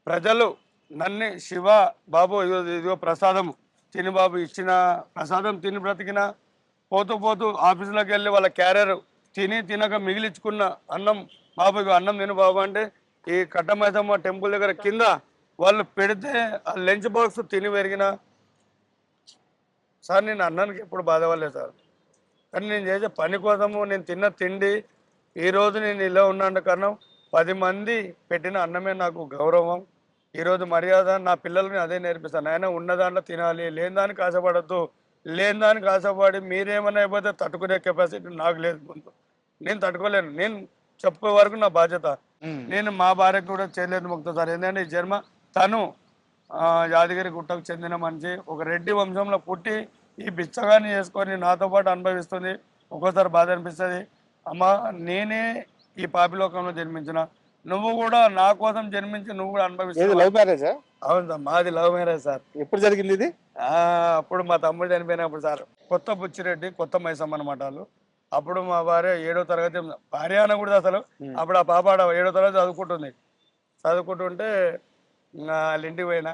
ప్రజలు నన్ను శివ బాబు ఇదిగో ప్రసాదం తిని బాబు, ఇచ్చిన ప్రసాదం తిని బ్రతికిన, పోతూ ఆఫీసులోకి వెళ్ళి వాళ్ళ క్యారియర్ తినక మిగిలించుకున్న అన్నం బాబు, ఇగో అన్నం తిను బాబు అంటే ఈ కట్టమైసమ్మ టెంపుల్ దగ్గర కింద వాళ్ళు పెడితే ఆ లంచ్ బాక్స్ తిని పెరిగిన సార్. నేను అన్నానికి ఎప్పుడు బాధపడలేదు సార్, కానీ నేను చేసే పని కోసము నేను తిన్న తిండి ఈరోజు నేను ఇలా ఉన్నాను కారణం 10 మంది పెట్టిన అన్నమే నాకు గౌరవం. ఈరోజు మర్యాద నా పిల్లల్ని అదే నేర్పిస్తాను. ఆయన ఉన్న దాంట్లో తినాలి, లేని దానికి ఆశపడద్దు. లేని దానికి ఆశపడి మీరేమన్నా అయిపోతే తట్టుకునే కెపాసిటీ నాకు లేదు. ముందు నేను తట్టుకోలేను, నేను చెప్పే వరకు నా బాధ్యత. నేను మా భార్యకు కూడా చేయలేదు మొక్కుతా సార్. ఏంటంటే ఈ జన్మ తను యాదగిరి గుట్టకు చెందిన మనిషి, ఒక రెడ్డి వంశంలో పుట్టి ఈ బిచ్చగాన్ని చేసుకొని నాతో పాటు అనుభవిస్తుంది. ఒక్కోసారి బాధ అనిపిస్తుంది, అమ్మ నేనే ఈ పాపిలోకంలో జన్మించిన, నువ్వు కూడా నా కోసం జన్మించి నువ్వు కూడా అనుభవిస్తావు. లవ్ మ్యారేజా? అవును సార్, మాది లవ్ మ్యారేజ్ సార్. ఎప్పుడు జరిగింది ఇది? అప్పుడు మా తమ్ముడు చనిపోయినప్పుడు సార్, కొత్త బుచ్చిరెడ్డి కొత్త మైసమ్మ అనమాట వాళ్ళు. అప్పుడు మా భార్య 7వ తరగతి, భార్య అనకూడదు అసలు, అప్పుడు ఆ పాప 7వ తరగతి చదువుకుంటుంది. చదువుకుంటుంటే వాళ్ళ ఇంటికి పోయినా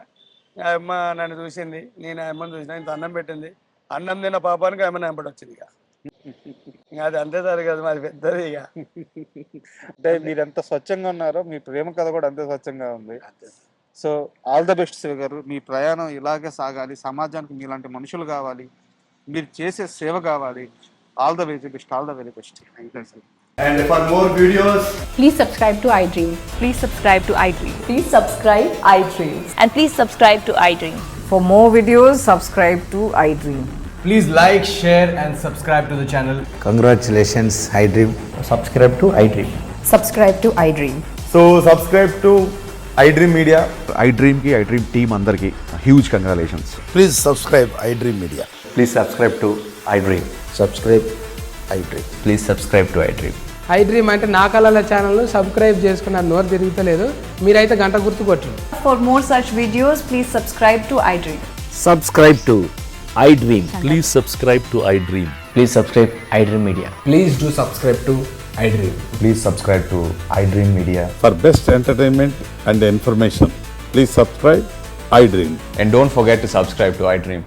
ఆ అమ్మ నన్ను చూసింది, నేను ఆ అమ్మని చూసిన, ఇంత అన్నం పెట్టింది. అన్నం తిన్న పాపానికి ఆమె వెంబడి వచ్చింది. ఇక అది అంతే జరగదు, మాది పెద్దది. ఇక అంటే మీరు ఎంత స్వచ్ఛంగా ఉన్నారో మీ ప్రేమ కథ కూడా అంతే స్వచ్ఛంగా ఉంది. So all the best Shiva గారు, మీ ప్రయాణం ఇలాగే సాగాలి, సమాజానికి మీలాంటి మనుషులు కావాలి, మీరు చేసే సేవ కావాలి. All the very best, all the very best. And for more videos, Please subscribe to iDream. Please subscribe to iDream. Please subscribe iDream. And please subscribe to iDream. For more videos, subscribe to iDream. please like, share, and subscribe to the channel. Congratulations, iDream. Subscribe to iDream. Subscribe to iDream. So subscribe to iDream Media. iDream की iDream team अंदर की huge congratulations. Please subscribe iDream Media. Please subscribe to iDream. Subscribe iDream. Please subscribe to iDream. iDream అంటే నా కళల ఛానల్ను subscribe చేసుకున్న నోరు తిరుగుతలేదు, మీరైతే గంట గుర్తు కొట్టండి. For more such videos, please subscribe to iDream. Subscribe to iDream. Please subscribe to iDream. Please subscribe iDream Media. Please do subscribe to iDream. Please subscribe to iDream Media. For best entertainment and information, please subscribe iDream. And don't forget to subscribe to iDream.